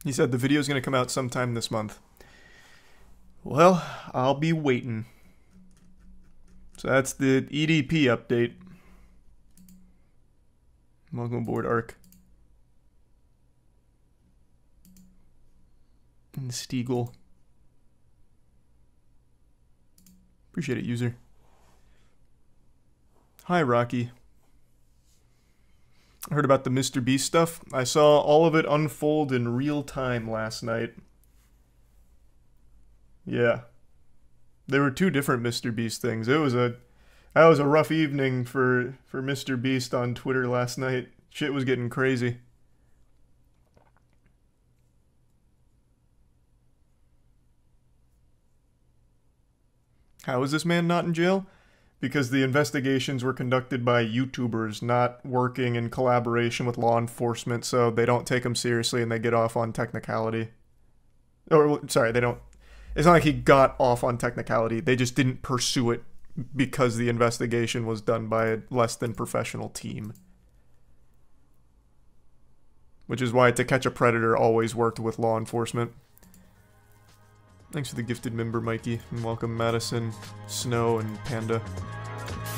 S1: He said the video is going to come out sometime this month. Well, I'll be waiting. So that's the EDP update. Welcome aboard, Ark. And Stiegel. Appreciate it, user. Hi, Rocky. I heard about the MrBeast stuff. I saw all of it unfold in real time last night. Yeah. There were two different MrBeast things. That was a rough evening for MrBeast on Twitter last night. Shit was getting crazy. How is this man not in jail? Because the investigations were conducted by YouTubers, not working in collaboration with law enforcement, so they don't take him seriously and they get off on technicality. Or, sorry, they don't... It's not like he got off on technicality, they just didn't pursue it because the investigation was done by a less than professional team. Which is why To Catch a Predator always worked with law enforcement. Thanks for the gifted member, Mikey. And welcome, Madison, Snow, and Panda.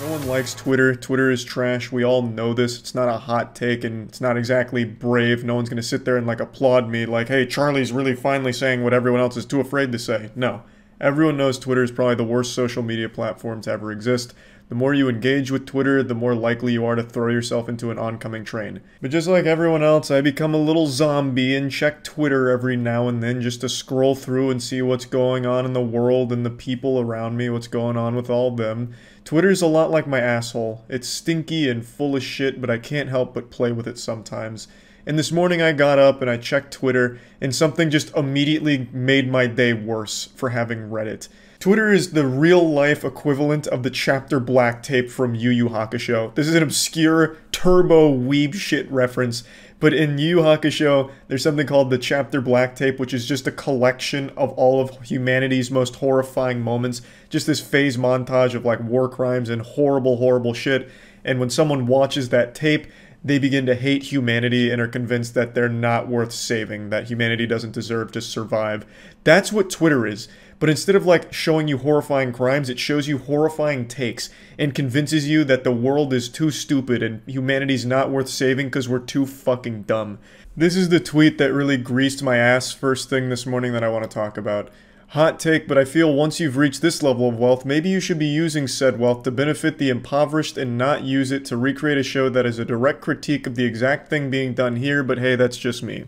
S1: No one likes Twitter. Twitter is trash. We all know this. It's not a hot take, and it's not exactly brave. No one's going to sit there and, like, applaud me like, hey, Charlie's really finally saying what everyone else is too afraid to say. No. Everyone knows Twitter is probably the worst social media platform to ever exist. The more you engage with Twitter, the more likely you are to throw yourself into an oncoming train. But just like everyone else, I become a little zombie and check Twitter every now and then just to scroll through and see what's going on in the world and the people around me, what's going on with all of them. Twitter's a lot like my asshole. It's stinky and full of shit, but I can't help but play with it sometimes. And this morning I got up and I checked Twitter, and something just immediately made my day worse for having read it. Twitter is the real-life equivalent of the chapter black tape from Yu Yu Hakusho. This is an obscure, turbo weeb shit reference, but in Yu Yu Hakusho, there's something called the chapter black tape, which is just a collection of all of humanity's most horrifying moments. Just this phase montage of, like, war crimes and horrible, horrible shit. And when someone watches that tape, they begin to hate humanity and are convinced that they're not worth saving, that humanity doesn't deserve to survive. That's what Twitter is. But instead of, like, showing you horrifying crimes, it shows you horrifying takes and convinces you that the world is too stupid and humanity's not worth saving because we're too fucking dumb. This is the tweet that really greased my ass first thing this morning that I want to talk about. Hot take, but I feel once you've reached this level of wealth, maybe you should be using said wealth to benefit the impoverished and not use it to recreate a show that is a direct critique of the exact thing being done here, but hey, that's just me.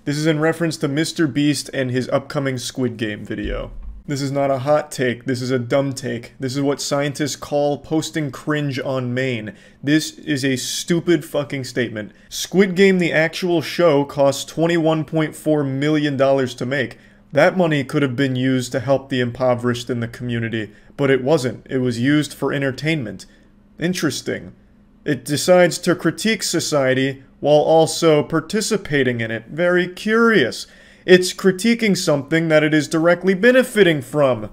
S1: This is in reference to MrBeast and his upcoming Squid Game video. This is not a hot take, this is a dumb take. This is what scientists call posting cringe on main. This is a stupid fucking statement. Squid Game, the actual show, cost $21.4 million to make. That money could have been used to help the impoverished in the community, but it wasn't. It was used for entertainment. Interesting. It decides to critique society while also participating in it. Very curious. It's critiquing something that it is directly benefiting from.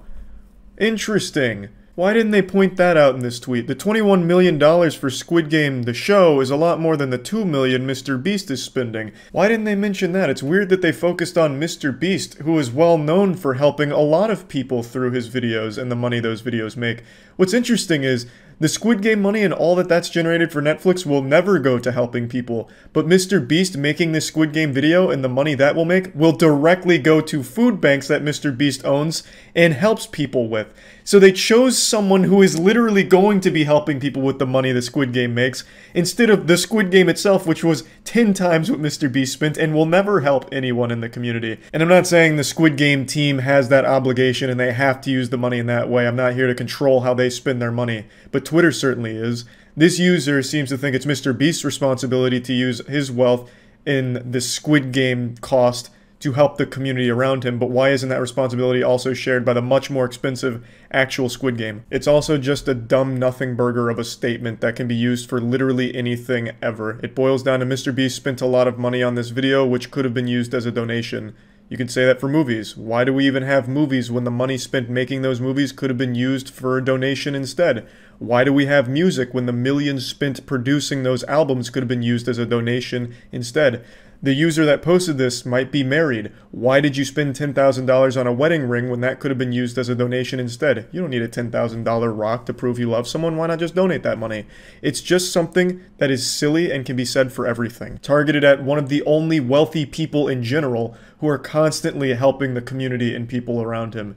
S1: Interesting. Why didn't they point that out in this tweet? The $21 million for Squid Game, the show, is a lot more than the $2 million MrBeast is spending. Why didn't they mention that? It's weird that they focused on MrBeast, who is well known for helping a lot of people through his videos and the money those videos make. What's interesting is, the Squid Game money and all that's generated for Netflix will never go to helping people, but MrBeast making this Squid Game video and the money that will make will directly go to food banks that MrBeast owns and helps people with. So they chose someone who is literally going to be helping people with the money the Squid Game makes, instead of the Squid Game itself, which was 10 times what MrBeast spent and will never help anyone in the community. And I'm not saying the Squid Game team has that obligation and they have to use the money in that way. I'm not here to control how they spend their money, but Twitter certainly is. This user seems to think it's MrBeast's responsibility to use his wealth in the Squid Game cost to help the community around him, but why isn't that responsibility also shared by the much more expensive actual Squid Game? It's also just a dumb nothing burger of a statement that can be used for literally anything ever. It boils down to MrBeast spent a lot of money on this video, which could have been used as a donation. You can say that for movies. Why do we even have movies when the money spent making those movies could have been used for a donation instead? Why do we have music when the millions spent producing those albums could have been used as a donation instead? The user that posted this might be married. Why did you spend $10,000 on a wedding ring when that could have been used as a donation instead? You don't need a $10,000 rock to prove you love someone. Why not just donate that money? It's just something that is silly and can be said for everything. Targeted at one of the only wealthy people in general who are constantly helping the community and people around him.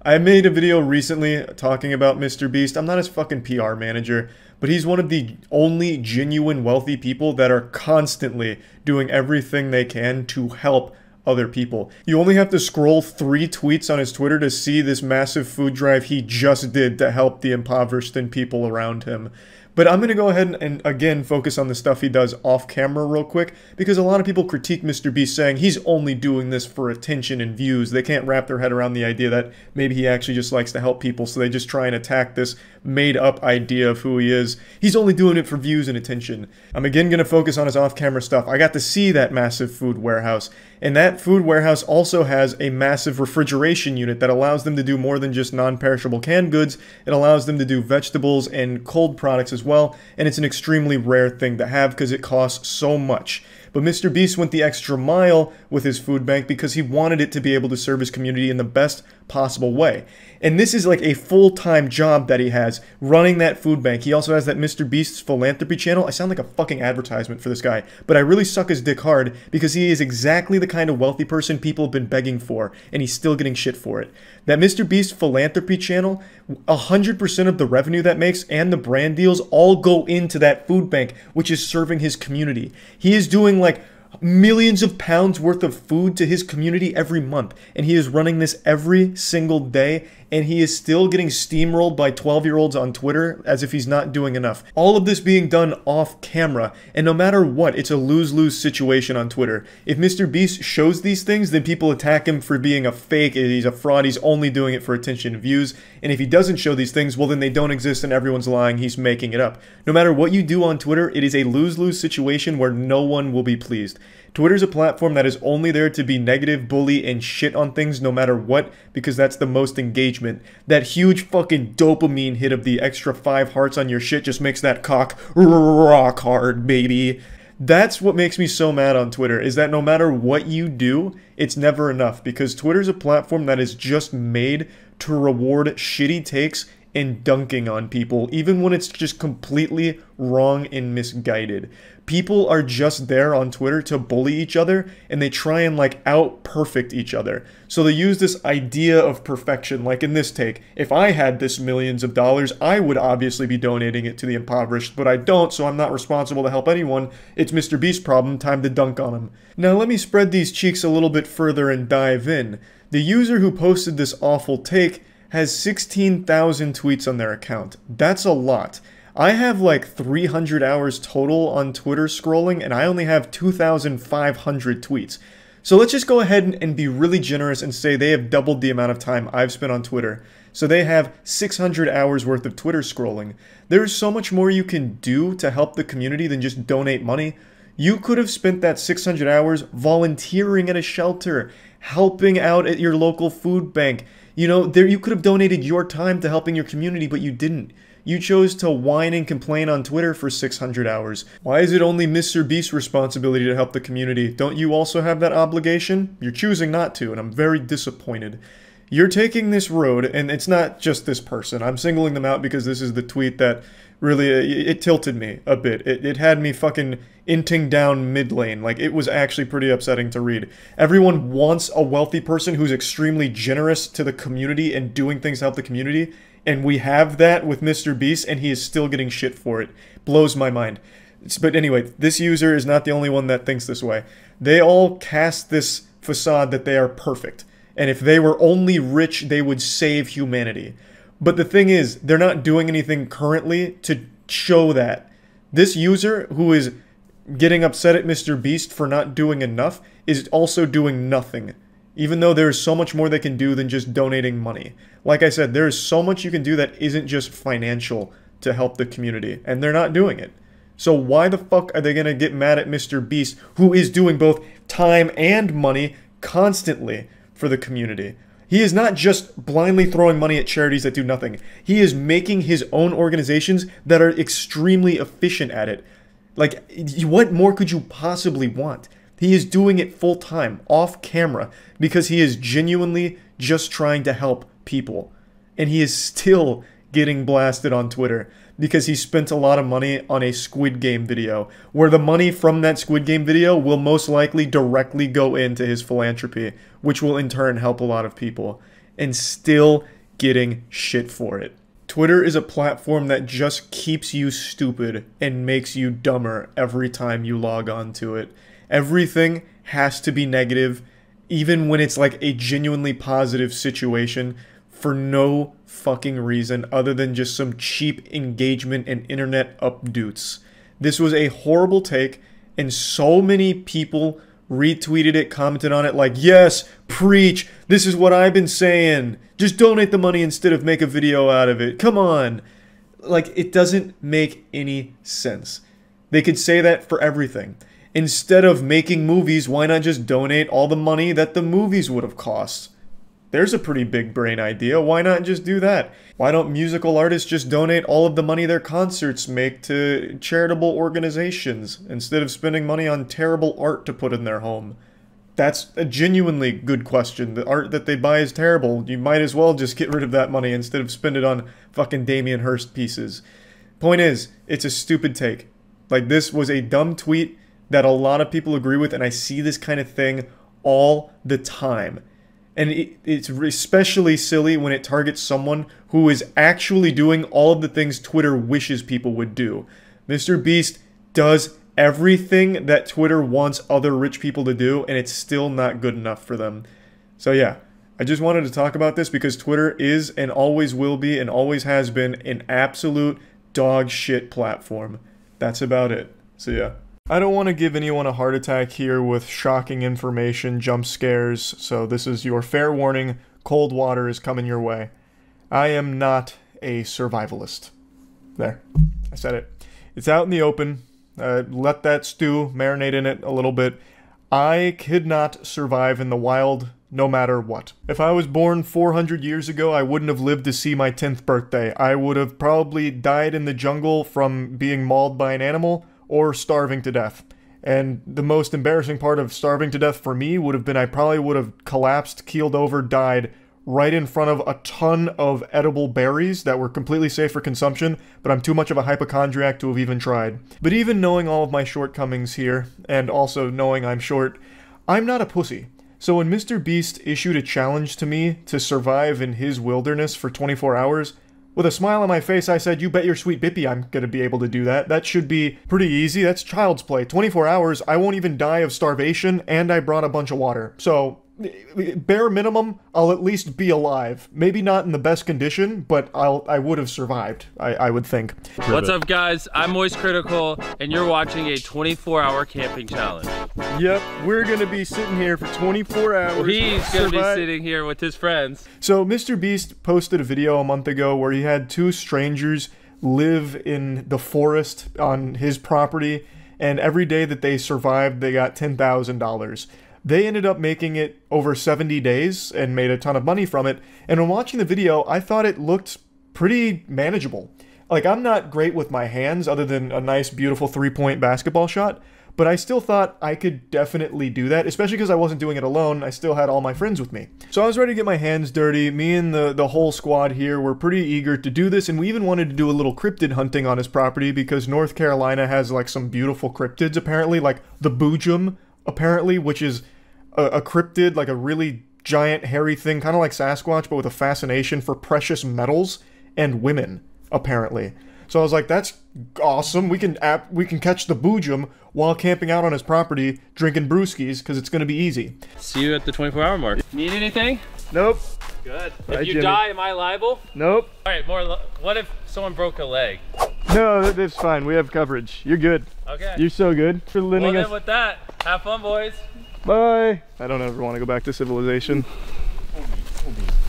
S1: I made a video recently talking about MrBeast. I'm not his fucking PR manager, but he's one of the only genuine wealthy people that are constantly doing everything they can to help other people. You only have to scroll 3 tweets on his Twitter to see this massive food drive he just did to help the impoverished and people around him. But I'm going to go ahead and again focus on the stuff he does off camera real quick, because a lot of people critique MrBeast saying he's only doing this for attention and views. They can't wrap their head around the idea that maybe he actually just likes to help people, so they just try and attack this made up idea of who he is. He's only doing it for views and attention. I'm again going to focus on his off camera stuff. I got to see that massive food warehouse, and that food warehouse also has a massive refrigeration unit that allows them to do more than just non-perishable canned goods. It allows them to do vegetables and cold products as well, and it's an extremely rare thing to have because it costs so much. But MrBeast went the extra mile with his food bank because he wanted it to be able to serve his community in the best possible way. And this is like a full-time job that he has, running that food bank. He also has that MrBeast's philanthropy channel. I sound like a fucking advertisement for this guy, but I really suck his dick hard because he is exactly the kind of wealthy person people have been begging for, and he's still getting shit for it. That MrBeast philanthropy channel, 100% of the revenue that makes and the brand deals all go into that food bank, which is serving his community. He is doing like millions of pounds worth of food to his community every month, and he is running this every single day, and he is still getting steamrolled by 12-year-olds on Twitter as if he's not doing enough. All of this being done off camera, and no matter what, it's a lose-lose situation on Twitter. If MrBeast shows these things, then people attack him for being a fake, he's a fraud, he's only doing it for attention and views, and if he doesn't show these things, well then they don't exist and everyone's lying, he's making it up. No matter what you do on Twitter, it is a lose-lose situation where no one will be pleased. Twitter's a platform that is only there to be negative, bully, and shit on things no matter what, because that's the most engagement. That huge fucking dopamine hit of the extra 5 hearts on your shit just makes that cock rock hard, baby. That's what makes me so mad on Twitter, is that no matter what you do, it's never enough, because Twitter's a platform that is just made to reward shitty takes and dunking on people, even when it's just completely wrong and misguided. People are just there on Twitter to bully each other, and they try and like out-perfect each other. So they use this idea of perfection, like in this take. If I had this millions of dollars, I would obviously be donating it to the impoverished, but I don't, so I'm not responsible to help anyone. It's MrBeast's problem, time to dunk on him. Now let me spread these cheeks a little bit further and dive in. The user who posted this awful take has 16,000 tweets on their account. That's a lot. I have like 300 hours total on Twitter scrolling, and I only have 2,500 tweets. So let's just go ahead and be really generous and say they have doubled the amount of time I've spent on Twitter. So they have 600 hours worth of Twitter scrolling. There's so much more you can do to help the community than just donate money. You could have spent that 600 hours volunteering at a shelter, helping out at your local food bank. You know, there you could have donated your time to helping your community, but you didn't. You chose to whine and complain on Twitter for 600 hours. Why is it only MrBeast's responsibility to help the community? Don't you also have that obligation? You're choosing not to, and I'm very disappointed. You're taking this road, and it's not just this person. I'm singling them out because this is the tweet that really, it tilted me a bit. It had me fucking inting down mid lane. Like, it was actually pretty upsetting to read. Everyone wants a wealthy person who's extremely generous to the community and doing things to help the community. And we have that with MrBeast, and he is still getting shit for it. Blows my mind. But anyway, this user is not the only one that thinks this way. They all cast this facade that they are perfect. And if they were only rich, they would save humanity. But the thing is, they're not doing anything currently to show that. This user, who is getting upset at MrBeast for not doing enough, is also doing nothing. Even though there is so much more they can do than just donating money. Like I said, there is so much you can do that isn't just financial to help the community, and they're not doing it. So why the fuck are they going to get mad at MrBeast, who is doing both time and money constantly for the community? He is not just blindly throwing money at charities that do nothing. He is making his own organizations that are extremely efficient at it. Like, what more could you possibly want? He is doing it full time, off camera, because he is genuinely just trying to help people. And he is still getting blasted on Twitter because he spent a lot of money on a Squid Game video, where the money from that Squid Game video will most likely directly go into his philanthropy, which will in turn help a lot of people, and still getting shit for it. Twitter is a platform that just keeps you stupid and makes you dumber every time you log on to it. Everything has to be negative, even when it's like a genuinely positive situation, for no fucking reason other than just some cheap engagement and internet updoots. This was a horrible take, and so many people retweeted it, commented on it like, yes, preach, this is what I've been saying. Just donate the money instead of make a video out of it. Come on. Like, it doesn't make any sense. They could say that for everything. Instead of making movies, why not just donate all the money that the movies would have cost? There's a pretty big brain idea. Why not just do that? Why don't musical artists just donate all of the money their concerts make to charitable organizations instead of spending money on terrible art to put in their home? That's a genuinely good question. The art that they buy is terrible. You might as well just get rid of that money instead of spend it on fucking Damien Hirst pieces. Point is, it's a stupid take. Like, this was a dumb tweet that a lot of people agree with, and I see this kind of thing all the time. And it's especially silly when it targets someone who is actually doing all of the things Twitter wishes people would do. MrBeast does everything that Twitter wants other rich people to do, and it's still not good enough for them. So yeah, I just wanted to talk about this because Twitter is and always will be and always has been an absolute dog shit platform. That's about it. So yeah. I don't want to give anyone a heart attack here with shocking information, jump scares, so this is your fair warning. Cold water is coming your way. I am not a survivalist. There. I said it. It's out in the open. Let that stew marinate in it a little bit. I could not survive in the wild no matter what. If I was born 400 years ago, I wouldn't have lived to see my 10th birthday. I would have probably died in the jungle from being mauled by an animal, or starving to death. And the most embarrassing part of starving to death for me would have been I probably would have collapsed, keeled over, died right in front of a ton of edible berries that were completely safe for consumption, but I'm too much of a hypochondriac to have even tried. But even knowing all of my shortcomings here, and also knowing I'm short, I'm not a pussy. So when MrBeast issued a challenge to me to survive in his wilderness for 24 hours, with a smile on my face, I said, you bet your sweet bippy I'm gonna be able to do that. That should be pretty easy. That's child's play. 24 hours, I won't even die of starvation, and I brought a bunch of water. So, bare minimum, I'll at least be alive. Maybe not in the best condition, but I would have survived, I would think.
S8: What's up, guys? I'm Moist Critical, and you're watching a 24-hour camping challenge.
S1: Yep, we're gonna be sitting here for 24 hours.
S8: He's gonna be sitting here with his friends.
S1: So MrBeast posted a video a month ago where he had two strangers live in the forest on his property, and every day that they survived, they got $10,000. They ended up making it over 70 days and made a ton of money from it. And when watching the video, I thought it looked pretty manageable. Like, I'm not great with my hands other than a nice, beautiful 3-point basketball shot, but I still thought I could definitely do that, especially because I wasn't doing it alone. I still had all my friends with me. So I was ready to get my hands dirty. Me and the whole squad here were pretty eager to do this, and we even wanted to do a little cryptid hunting on his property because North Carolina has, like, some beautiful cryptids, apparently, like the Boojum, apparently, which is a cryptid, like a really giant, hairy thing, kind of like Sasquatch, but with a fascination for precious metals and women, apparently. So I was like, that's awesome. We can catch the Boojum while camping out on his property, drinking brewskis, because it's going to be easy.
S8: See you at the 24-hour mark. Need anything?
S1: Nope.
S8: Good.
S1: Bye,
S8: If you
S1: Jimmy.
S8: die, am I liable?
S1: Nope.
S8: All right, what if someone broke a leg?
S1: No, that's fine. We have coverage. You're good.
S8: Okay.
S1: You're so good for lending
S8: Well,
S1: us.
S8: then with that, have fun, boys.
S1: Bye. I don't ever want to go back to civilization.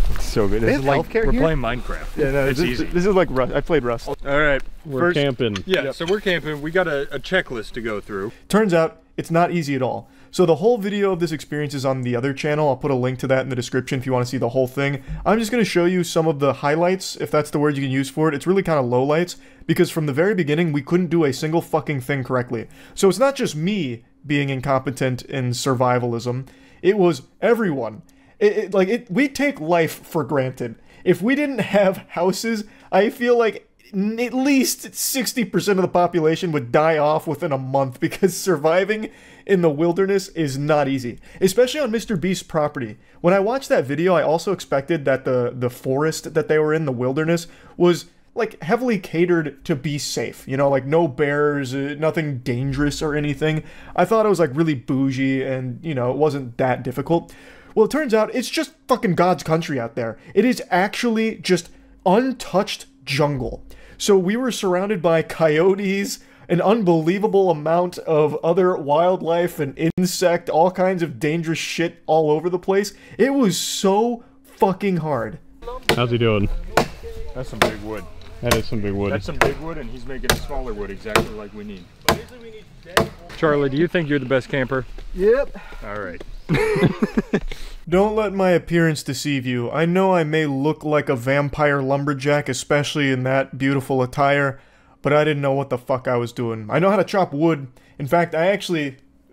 S9: It's so good. This is like we're
S1: here?
S9: playing Minecraft.
S1: Yeah, no,
S9: it's easy.
S1: This is like Rust. I played Rust.
S9: All right, we're camping. Yeah, so we're camping. We got a checklist to go through.
S1: Turns out it's not easy at all. So the whole video of this experience is on the other channel. I'll put a link to that in the description if you want to see the whole thing. I'm just going to show you some of the highlights, if that's the word you can use for it. It's really kind of lowlights, because from the very beginning, we couldn't do a single fucking thing correctly. So it's not just me being incompetent in survivalism. It was everyone. We take life for granted. If we didn't have houses, I feel like at least 60% of the population would die off within a month, because surviving in the wilderness is not easy, especially on MrBeast's property. When I watched that video, I also expected that the forest that they were in, the wilderness, was like heavily catered to be safe, you know, like no bears, nothing dangerous or anything. I thought it was like really bougie and, you know, it wasn't that difficult. Well, it turns out it's just fucking God's country out there. It is actually just untouched jungle. So we were surrounded by coyotes, an unbelievable amount of other wildlife and insect, all kinds of dangerous shit all over the place. It was so fucking hard.
S9: How's he doing?
S7: That's some big wood.
S9: That is some big wood.
S7: That's some big wood, and he's making smaller wood exactly like we need.
S9: Charlie, do you think you're the best camper?
S1: Yep.
S9: All right.
S1: Don't let my appearance deceive you. I know I may look like a vampire lumberjack, especially in that beautiful attire, but I didn't know what the fuck I was doing. I know how to chop wood. In fact,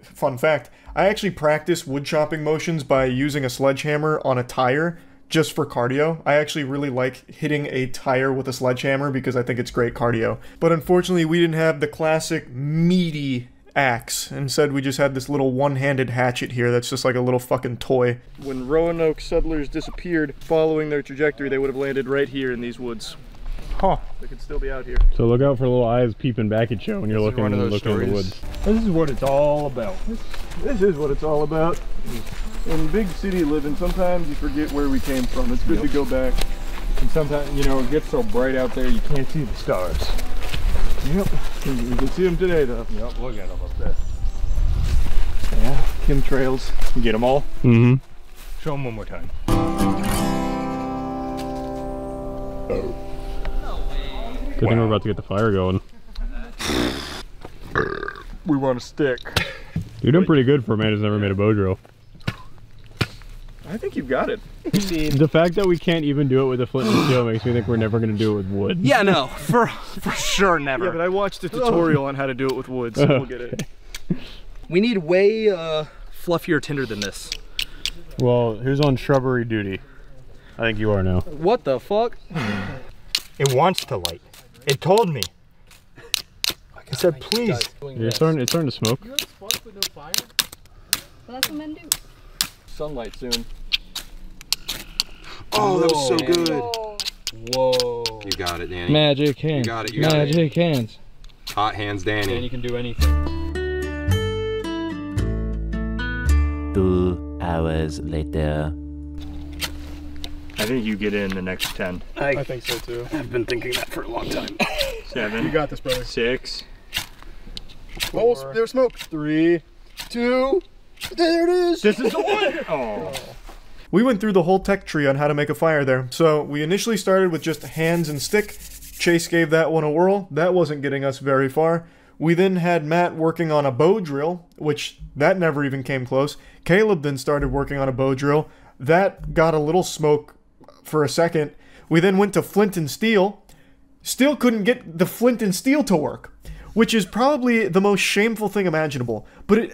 S1: fun fact, I actually practice wood chopping motions by using a sledgehammer on a tire just for cardio. I actually really like hitting a tire with a sledgehammer because I think it's great cardio. But unfortunately, we didn't have the classic meaty axe. Instead, we just had this little one-handed hatchet here that's just like a little fucking toy. When Roanoke settlers disappeared, following their trajectory, they would have landed right here in these woods. Huh. They could still be out here.
S9: So look out for little eyes peeping back at you when you're looking in the woods.
S7: This is what it's all about.
S1: This is what it's all about. In big city living, sometimes you forget where we came from. It's good to go back.
S7: And sometimes, you know, it gets so bright out there you can't see the stars.
S1: Yep. You can see them today, though.
S7: Yep, look at them up there.
S1: Yeah, chemtrails.
S7: You get them all?
S9: Mm-hmm.
S7: Show them one more time.
S9: Good thing we're about to get the fire going.
S1: We want a stick.
S9: You're doing pretty good for a man who's never made a bow drill.
S1: I think you've got it.
S9: The fact that we can't even do it with a flint and steel makes me think we're never going to do it with wood.
S6: Yeah, no, for sure, never.
S1: Yeah, but I watched a tutorial on how to do it with wood, so we'll get it.
S6: We need way fluffier tinder than this.
S9: Well, who's on shrubbery duty? I think you are now.
S6: What the fuck?
S7: It wants to light. It told me. It said, please.
S9: It's starting to smoke.
S10: You have spark with no fire? Well, that's what men do.
S1: Sunlight soon.
S3: Oh, that was so good.
S6: Whoa.
S3: You got it, Danny.
S9: Magic hands.
S3: You got it. You got it.
S9: Magic hands.
S3: Hot hands, Danny.
S8: And you can do anything.
S11: 2 hours later.
S7: I think you get in the next 10.
S1: I think so too.
S3: I've been thinking that for a long time.
S7: 7.
S1: You got this, brother.
S7: 6.
S1: Oh, there's smoke. 3, 2, there it is.
S7: This is the one. Oh.
S1: We went through the whole tech tree on how to make a fire there. So we initially started with just hands and stick. Chase gave that one a whirl. That wasn't getting us very far. We then had Matt working on a bow drill, which that never even came close. Caleb then started working on a bow drill. That got a little smoke for a second. We then went to flint and steel. Still couldn't get the flint and steel to work, which is probably the most shameful thing imaginable. But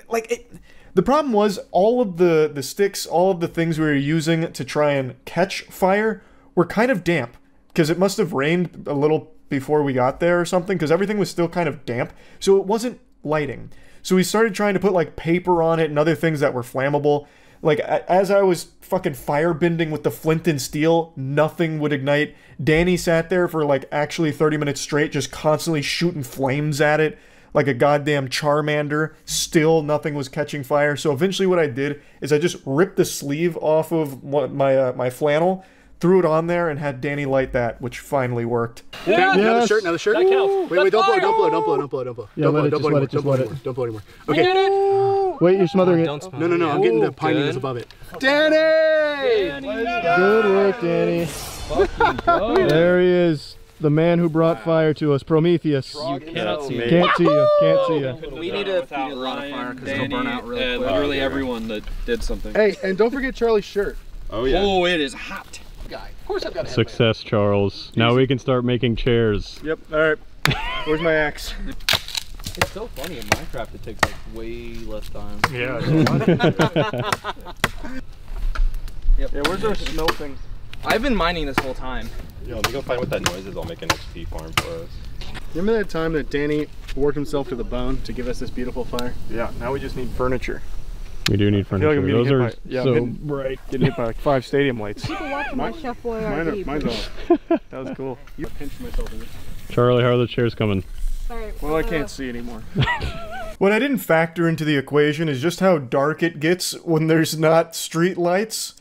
S1: the problem was all of the sticks, all of the things we were using to try and catch fire were kind of damp, because it must have rained a little before we got there or something, because everything was still kind of damp, so it wasn't lighting. So we started trying to put like paper on it and other things that were flammable. Like, as I was fucking firebending with the flint and steel, nothing would ignite. Danny sat there for like actually 30 minutes straight, just constantly shooting flames at it like a goddamn Charmander. Still nothing was catching fire. So eventually what I did is I just ripped the sleeve off of my flannel, threw it on there, and had Danny light that, which finally worked.
S3: Yeah, now the shirt.
S8: That counts.
S3: Wait, don't blow it.
S9: Yeah, let it.
S3: Don't blow anymore. Okay.
S9: Wait, you're smothering it.
S3: No, I'm getting the pininess above it. Danny!
S9: Good work, Danny. There he is. The man who brought fire to us, Prometheus.
S8: You cannot see me.
S9: Can't see you. Can't see you.
S12: We need a lot of fire because it'll burn out really quick.
S8: Literally everyone that did something.
S9: Hey, and don't forget Charlie's shirt.
S12: Oh yeah.
S8: Oh, it is hot.
S3: Guy. Of course I've got a
S9: Success, Charles. Now we can start making chairs.
S1: Yep, alright. Where's my axe?
S12: It's so funny in Minecraft it takes like way less time.
S1: Yeah.
S12: Yep.
S1: Yeah, where's our smelting?
S12: I've been mining this whole time.
S13: Yo, let me go find what that noise is. I'll make an XP farm for us.
S9: Remember that time that Danny worked himself to the bone to give us this beautiful fire?
S1: Yeah, now we just need furniture.
S9: We do need furniture.
S1: Like
S9: Those are so
S1: bright. Getting hit by like 5 stadium lights.
S10: People watching my Chef Boyardee.
S1: Mine's off. That was cool.
S9: I pinched myself in it. Charlie, how are the chairs coming?
S10: Right,
S1: well, I can't see anymore. What I didn't factor into the equation is just how dark it gets when there's not street lights.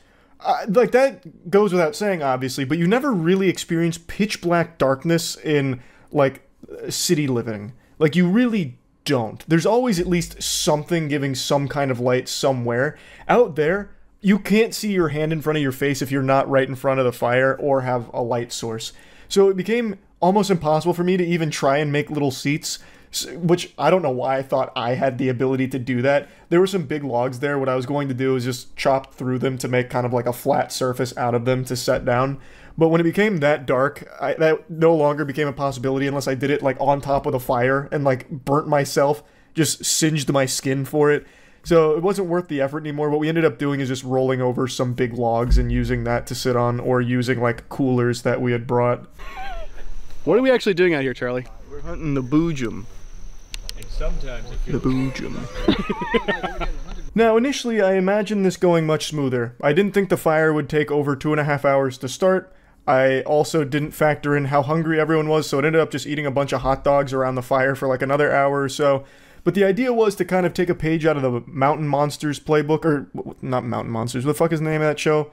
S1: Like, that goes without saying, obviously, but you never really experience pitch black darkness in, like, city living. Like, you really don't. There's always at least something giving some kind of light somewhere. Out there, you can't see your hand in front of your face if you're not right in front of the fire or have a light source. So it became almost impossible for me to even try and make little seats, which I don't know why I thought I had the ability to do that. There were some big logs there. What I was going to do is just chop through them to make kind of like a flat surface out of them to set down. But when it became that dark, that no longer became a possibility unless I did it like on top of the fire and like burnt myself, just singed my skin for it. So it wasn't worth the effort anymore. What we ended up doing is just rolling over some big logs and using that to sit on, or using like coolers that we had brought.
S9: What are we actually doing out here, Charlie?
S1: We're hunting the boojum.
S8: Sometimes
S1: the boojum. Now, initially, I imagined this going much smoother. I didn't think the fire would take over 2.5 hours to start. I also didn't factor in how hungry everyone was, so it ended up just eating a bunch of hot dogs around the fire for like another hour or so. But the idea was to kind of take a page out of the Mountain Monsters playbook, or not Mountain Monsters, what the fuck is the name of that show?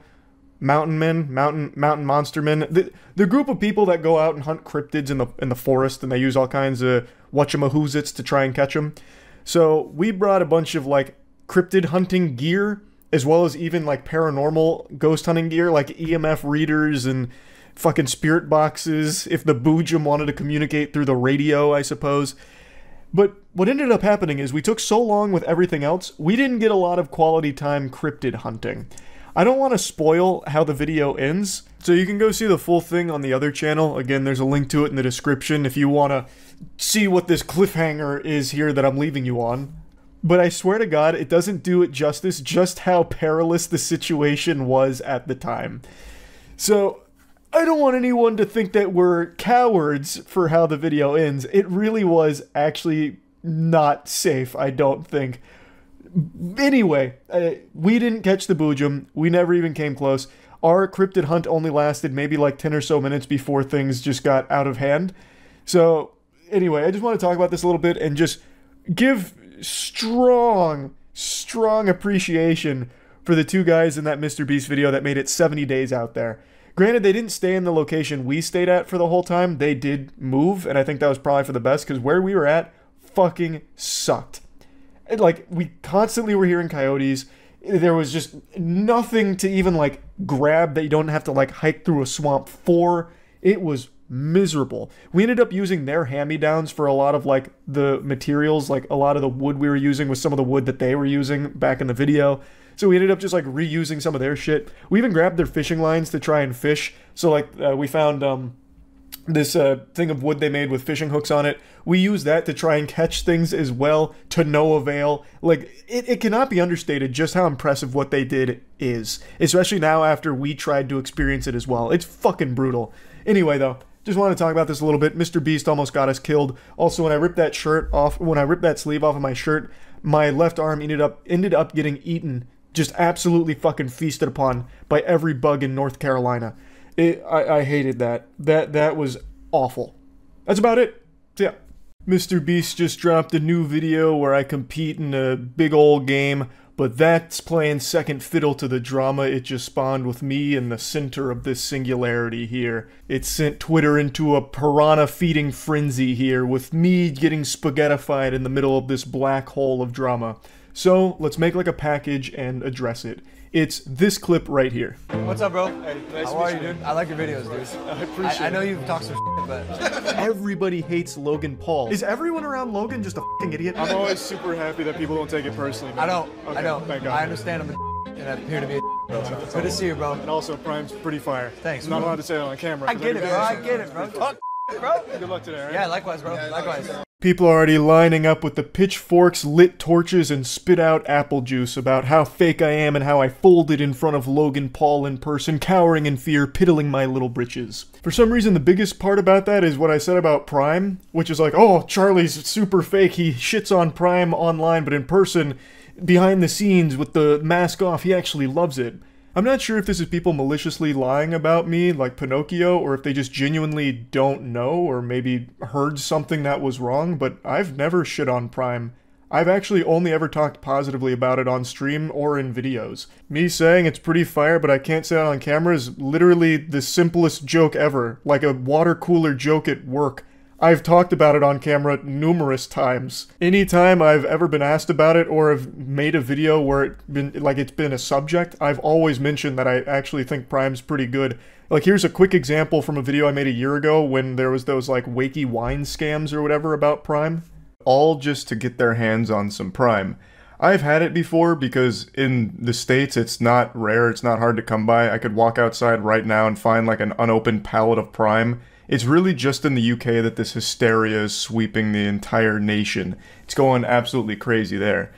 S1: Mountain Men, Mountain Monster Men, the group of people that go out and hunt cryptids in the forest, and they use all kinds of whatchamahoozits to try and catch them. So we brought a bunch of like cryptid hunting gear, as well as even like paranormal ghost hunting gear, like EMF readers and fucking spirit boxes, if the boojum wanted to communicate through the radio, I suppose. But what ended up happening is we took so long with everything else, we didn't get a lot of quality time cryptid hunting. I don't want to spoil how the video ends, so you can go see the full thing on the other channel. Again, there's a link to it in the description if you want to see what this cliffhanger is here that I'm leaving you on. But I swear to God, it doesn't do it justice just how perilous the situation was at the time. So, I don't want anyone to think that we're cowards for how the video ends. It really was actually not safe, I don't think. Anyway, we didn't catch the boojum. We never even came close. Our cryptid hunt only lasted maybe like 10 or so minutes before things just got out of hand. So, anyway, I just want to talk about this a little bit and just give strong appreciation for the two guys in that MrBeast video that made it 70 days out there. Granted, they didn't stay in the location we stayed at for the whole time. They did move, and I think that was probably for the best, because where we were at fucking sucked. Like, we constantly were hearing coyotes. There was just nothing to even, like, grab that you don't have to, like, hike through a swamp for. It was miserable. We ended up using their hand-me-downs for a lot of like the materials, like a lot of the wood we were using was some of the wood that they were using back in the video. So we ended up just like reusing some of their shit. We even grabbed their fishing lines to try and fish. So like we found this thing of wood they made with fishing hooks on it. We used that to try and catch things as well, to no avail. Like, it cannot be understated just how impressive what they did is. Especially now after we tried to experience it as well. It's fucking brutal. Anyway, though, just want to talk about this a little bit. MrBeast almost got us killed. Also, when I ripped that sleeve off of my shirt, my left arm ended up getting eaten, just absolutely fucking feasted upon by every bug in North Carolina. I hated that. That was awful. That's about it. So yeah. MrBeast just dropped a new video where I compete in a big old game, but that's playing second fiddle to the drama it just spawned with me in the center of this singularity here. It sent Twitter into a piranha feeding frenzy here, with me getting spaghettified in the middle of this black hole of drama. So let's make like a package and address it. It's this clip right here.
S14: What's up, bro?
S1: Hey, nice
S14: How are you, dude? I like your videos, dude.
S1: I appreciate it.
S14: I know you've talked some shit, but...
S1: Everybody hates Logan Paul. Is everyone around Logan just a fucking idiot?
S9: I'm always super happy that people don't take it personally. Man.
S14: I don't.
S9: Okay,
S14: I don't.
S9: thank God.
S14: I understand I'm a and I appear to be a bro. So good to see you, bro.
S9: And also, Prime's pretty fire.
S14: Thanks.
S9: I'm not allowed to say it on camera.
S14: I get it, bro. I get it, bro. Talk, bro.
S9: Good luck today, right?
S14: Yeah, likewise, bro. Likewise.
S1: People are already lining up with the pitchforks, lit torches, and spit out apple juice about how fake I am and how I folded in front of Logan Paul in person, cowering in fear, piddling my little britches. For some reason, the biggest part about that is what I said about Prime, which is like, oh, Charlie's super fake, he shits on Prime online, but in person, behind the scenes with the mask off, he actually loves it. I'm not sure if this is people maliciously lying about me, like Pinocchio, or if they just genuinely don't know, or maybe heard something that was wrong, but I've never shit on Prime. I've actually only ever talked positively about it on stream or in videos. Me saying it's pretty fire, but I can't say it on camera is literally the simplest joke ever, like a water cooler joke at work. I've talked about it on camera numerous times. Anytime I've ever been asked about it or have made a video where it's been a subject, I've always mentioned that I actually think Prime's pretty good. Like, here's a quick example from a video I made a year ago when there was those like wakey wine scams or whatever about Prime. All just to get their hands on some Prime. I've had it before because in the States it's not rare, it's not hard to come by. I could walk outside right now and find like an unopened pallet of Prime. It's really just in the UK that this hysteria is sweeping the entire nation. It's going absolutely crazy there.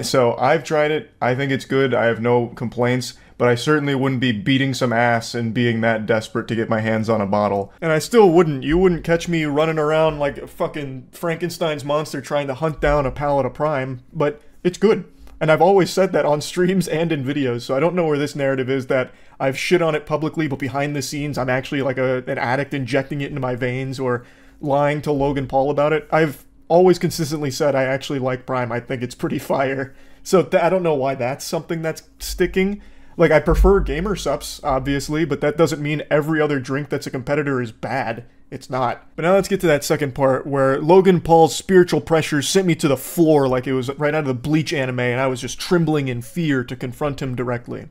S1: So I've tried it. I think it's good. I have no complaints. But I certainly wouldn't be beating some ass and being that desperate to get my hands on a bottle. And I still wouldn't. You wouldn't catch me running around like a fucking Frankenstein's monster trying to hunt down a pallet of Prime. But it's good. And I've always said that on streams and in videos, so I don't know where this narrative is that I've shit on it publicly, but behind the scenes I'm actually like an addict injecting it into my veins or lying to Logan Paul about it. I've always consistently said I actually like Prime. I think it's pretty fire. So I don't know why that's something that's sticking. Like, I prefer Gamer Sups, obviously, but that doesn't mean every other drink that's a competitor is bad. It's not. But now let's get to that second part where Logan Paul's spiritual pressure sent me to the floor like it was right out of the Bleach anime and I was just trembling in fear to confront him directly.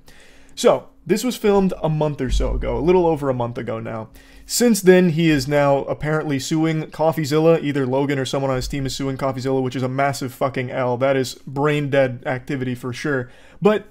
S1: So, this was filmed a month or so ago, a little over a month ago now. Since then, he is now apparently suing CoffeeZilla. Either Logan or someone on his team is suing CoffeeZilla, which is a massive fucking L. That is brain dead activity for sure. But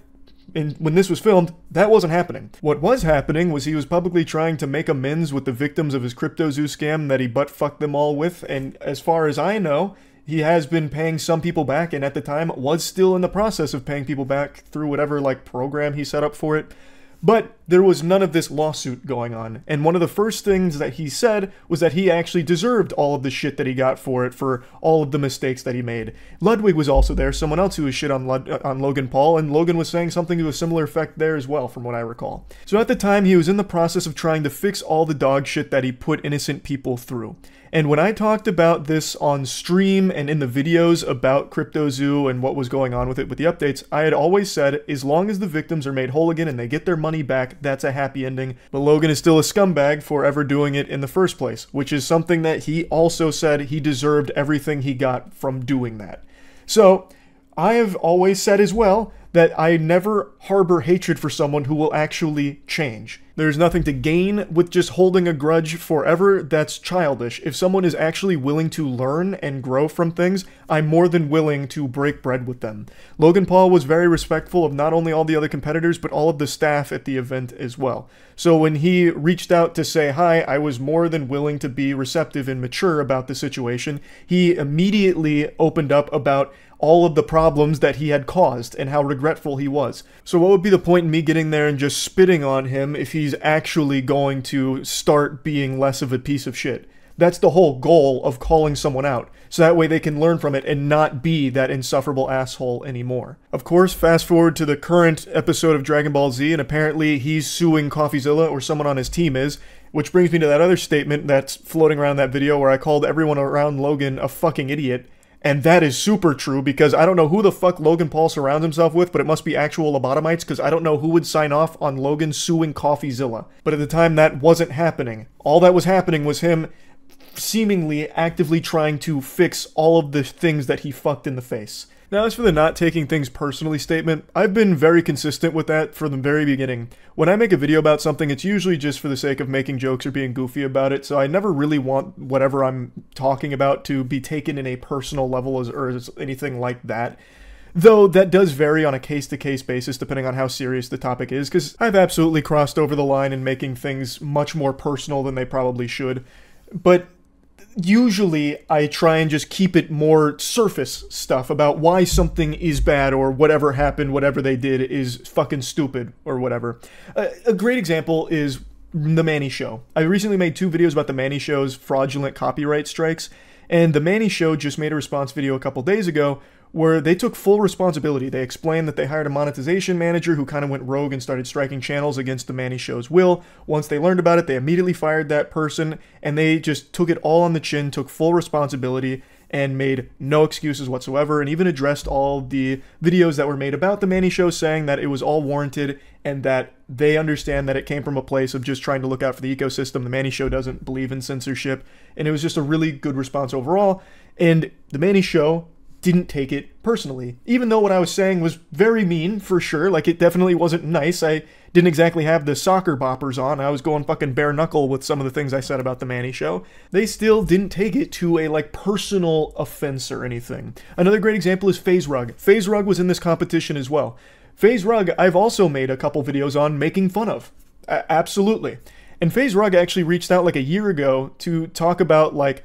S1: when this was filmed, that wasn't happening. What was happening was he was publicly trying to make amends with the victims of his CryptoZoo scam that he butt-fucked them all with, and as far as I know, he has been paying some people back, and at the time was still in the process of paying people back through whatever like program he set up for it. But there was none of this lawsuit going on, and one of the first things that he said was that he actually deserved all of the shit that he got for it, for all of the mistakes that he made. Ludwig was also there, someone else who was shit on Logan Paul, and Logan was saying something to a similar effect there as well, from what I recall. So at the time, he was in the process of trying to fix all the dog shit that he put innocent people through. And when I talked about this on stream and in the videos about CryptoZoo and what was going on with it with the updates, I had always said, as long as the victims are made whole again and they get their money back, that's a happy ending. But Logan is still a scumbag for ever doing it in the first place, which is something that he also said he deserved everything he got from doing that. So, I have always said as well that I never harbor hatred for someone who will actually change. There's nothing to gain with just holding a grudge forever. That's childish. If someone is actually willing to learn and grow from things, I'm more than willing to break bread with them. Logan Paul was very respectful of not only all the other competitors, but all of the staff at the event as well. So when he reached out to say hi, I was more than willing to be receptive and mature about the situation. He immediately opened up about all of the problems that he had caused and how regretful he was. So what would be the point in me getting there and just spitting on him if he's actually going to start being less of a piece of shit? That's the whole goal of calling someone out, so that way they can learn from it and not be that insufferable asshole anymore. Of course, fast forward to the current episode of Dragon Ball Z, and apparently he's suing CoffeeZilla, or someone on his team is, which brings me to that other statement that's floating around that video where I called everyone around Logan a fucking idiot. And that is super true, because I don't know who the fuck Logan Paul surrounds himself with, but it must be actual lobotomites, because I don't know who would sign off on Logan suing CoffeeZilla. But at the time, that wasn't happening. All that was happening was him seemingly actively trying to fix all of the things that he fucked in the face. Now, as for the not taking things personally statement, I've been very consistent with that from the very beginning. When I make a video about something, it's usually just for the sake of making jokes or being goofy about it, so I never really want whatever I'm talking about to be taken in a personal level or as anything like that. Though that does vary on a case-to-case basis depending on how serious the topic is, because I've absolutely crossed over the line in making things much more personal than they probably should. But usually I try and just keep it more surface stuff about why something is bad or whatever happened, whatever they did is fucking stupid or whatever. A great example is The Manny Show. I recently made 2 videos about The Manny Show's fraudulent copyright strikes, and The Manny Show just made a response video a couple days ago where they took full responsibility. They explained that they hired a monetization manager who kind of went rogue and started striking channels against The Manny Show's will. Once they learned about it, they immediately fired that person, and they just took it all on the chin, took full responsibility, and made no excuses whatsoever, and even addressed all the videos that were made about The Manny Show, saying that it was all warranted and that they understand that it came from a place of just trying to look out for the ecosystem. The Manny Show doesn't believe in censorship, and it was just a really good response overall. And The Manny Show didn't take it personally, even though what I was saying was very mean, for sure. Like, it definitely wasn't nice. I didn't exactly have the soccer boppers on. I was going fucking bare knuckle with some of the things I said about The Manny Show. They still didn't take it to a, like, personal offense or anything. Another great example is FaZe Rug. FaZe Rug was in this competition as well. FaZe Rug, I've also made a couple videos on making fun of. Absolutely. And FaZe Rug actually reached out like a year ago to talk about, like,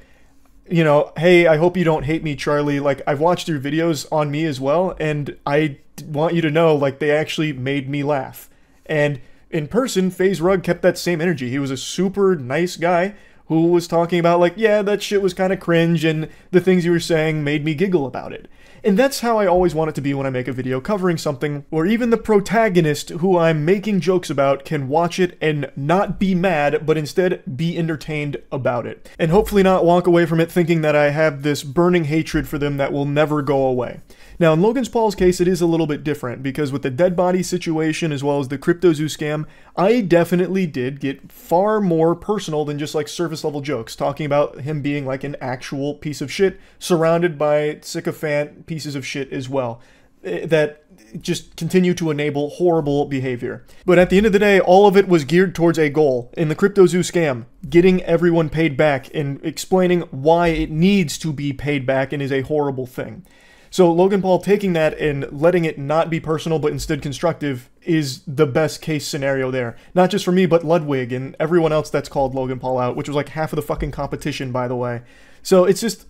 S1: you know, hey, I hope you don't hate me, Charlie. Like, I've watched your videos on me as well, and I want you to know, like, they actually made me laugh. And in person, FaZe Rug kept that same energy. He was a super nice guy who was talking about, like, yeah, that shit was kind of cringe, and the things you were saying made me giggle about it. And that's how I always want it to be when I make a video covering something where even the protagonist who I'm making jokes about can watch it and not be mad, but instead be entertained about it. And hopefully not walk away from it thinking that I have this burning hatred for them that will never go away. Now, in Logan Paul's case, it is a little bit different, because with the dead body situation as well as the CryptoZoo scam, I definitely did get far more personal than just like surface level jokes, talking about him being like an actual piece of shit, surrounded by sycophant pieces of shit as well, that just continue to enable horrible behavior. But at the end of the day, all of it was geared towards a goal. In the CryptoZoo scam, getting everyone paid back and explaining why it needs to be paid back and is a horrible thing. So Logan Paul taking that and letting it not be personal but instead constructive is the best case scenario there. Not just for me, but Ludwig and everyone else that's called Logan Paul out, which was like half of the fucking competition, by the way. So it's just,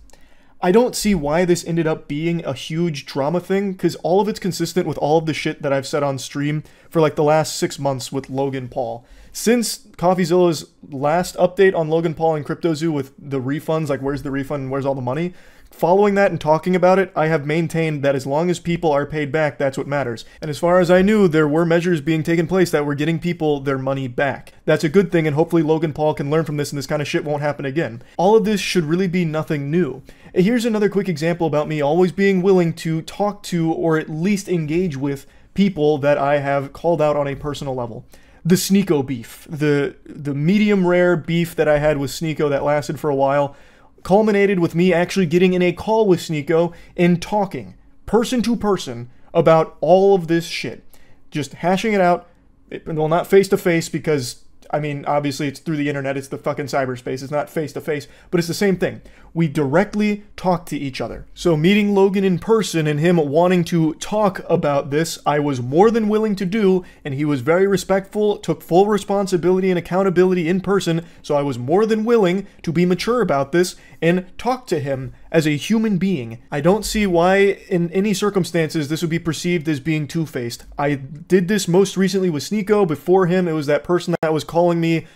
S1: I don't see why this ended up being a huge drama thing, because all of it's consistent with all of the shit that I've said on stream for like the last 6 months with Logan Paul. Since CoffeeZilla's last update on Logan Paul and CryptoZoo with the refunds, like where's the refund and where's all the money, following that and talking about it, I have maintained that as long as people are paid back, that's what matters. And as far as I knew, there were measures being taken place that were getting people their money back. That's a good thing, and hopefully Logan Paul can learn from this and this kind of shit won't happen again. All of this should really be nothing new. Here's another quick example about me always being willing to talk to or at least engage with people that I have called out on a personal level. The Sneeko beef. The medium rare beef that I had with Sneeko that lasted for a while culminated with me actually getting in a call with Sneeko and talking, person to person, about all of this shit. Just hashing it out. Well, not face to face because, I mean, obviously it's through the internet. It's the fucking cyberspace. It's not face to face, but it's the same thing. We directly talk to each other. So meeting Logan in person and him wanting to talk about this, I was more than willing to do, and he was very respectful, took full responsibility and accountability in person, so I was more than willing to be mature about this and talk to him as a human being. I don't see why in any circumstances this would be perceived as being two-faced. I did this most recently with Sneeko. Before him, it was that person that was calling me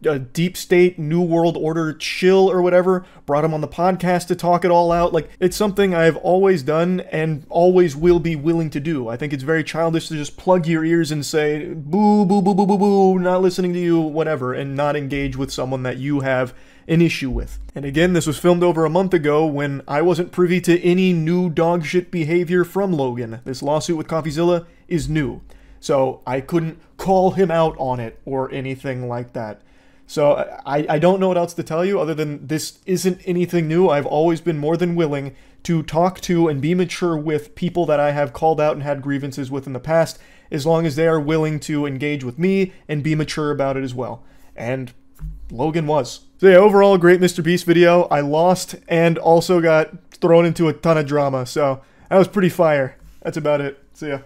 S1: a deep state, new world order chill or whatever, brought him on the podcast to talk it all out. Like, it's something I've always done and always will be willing to do. I think it's very childish to just plug your ears and say, boo, boo, boo, boo, boo, boo, not listening to you, whatever, and not engage with someone that you have an issue with. And again, this was filmed over a month ago when I wasn't privy to any new dog shit behavior from Logan. This lawsuit with CoffeeZilla is new. So I couldn't call him out on it or anything like that. So I don't know what else to tell you other than this isn't anything new. I've always been more than willing to talk to and be mature with people that I have called out and had grievances with in the past, as long as they are willing to engage with me and be mature about it as well. And Logan was. So yeah, overall, great MrBeast video. I lost and also got thrown into a ton of drama, so that was pretty fire. That's about it. See ya.